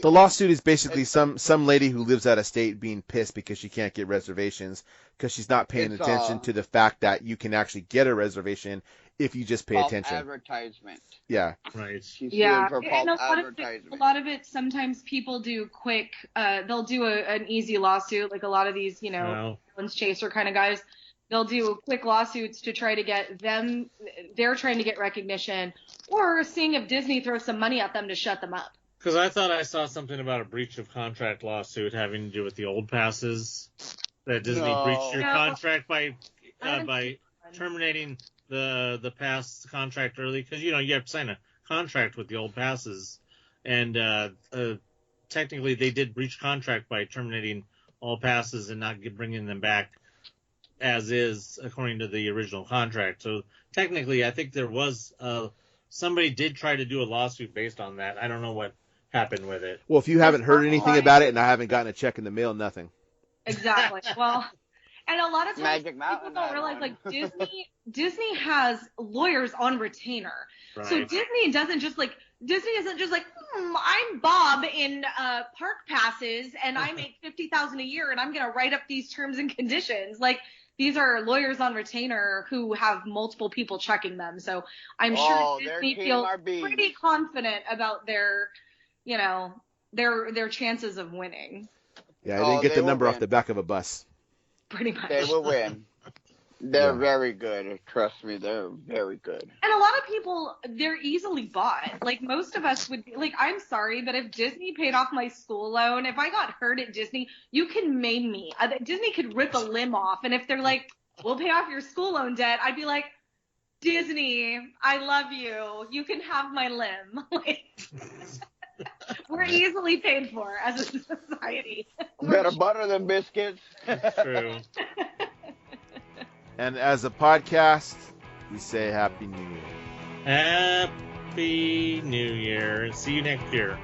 lawsuit is basically some lady who lives out of state being pissed because she can't get reservations because she's not paying attention to the fact that you can actually get a reservation if you just pay attention. Advertisement. Yeah. Right. And a lot of it, sometimes people do quick. They'll do an easy lawsuit, like a lot of these, violence chaser kind of guys. they'll do quick lawsuits to try to get them. They're trying to get recognition, or seeing if Disney throws some money at them to shut them up. Because I thought I saw something about a breach of contract lawsuit having to do with the old passes. That Disney breached your contract by terminating the pass contract early. Because, you have to sign a contract with the old passes. And technically they did breach contract by terminating all passes and not bringing them back as is according to the original contract. So technically I think there was somebody did try to do a lawsuit based on that. I don't know what happened with it. Well, if you haven't heard anything about it and I haven't gotten a check in the mail, nothing. Exactly. Well, and a lot of times people don't realize, like, Disney has lawyers on retainer. Right. So Disney isn't just like, I'm Bob in park passes and I make $50,000 a year and I'm going to write up these terms and conditions. Like, these are lawyers on retainer who have multiple people checking them. So I'm sure Disney feels pretty confident about their chances of winning. Yeah, I didn't get the number off the back of a bus. Pretty much. They will win. They're very good. Trust me, they're very good. And a lot of people, they're easily bought. Like, most of us would be, like, I'm sorry, but if Disney paid off my school loan, if I got hurt at Disney, you can maim me. Disney could rip a limb off. And if they're like, we'll pay off your school loan debt, I'd be like, Disney, I love you. You can have my limb. Like, we're easily paid for as a society. Better butter than biscuits. True. And as a podcast, we say Happy New Year. Happy New Year. See you next year.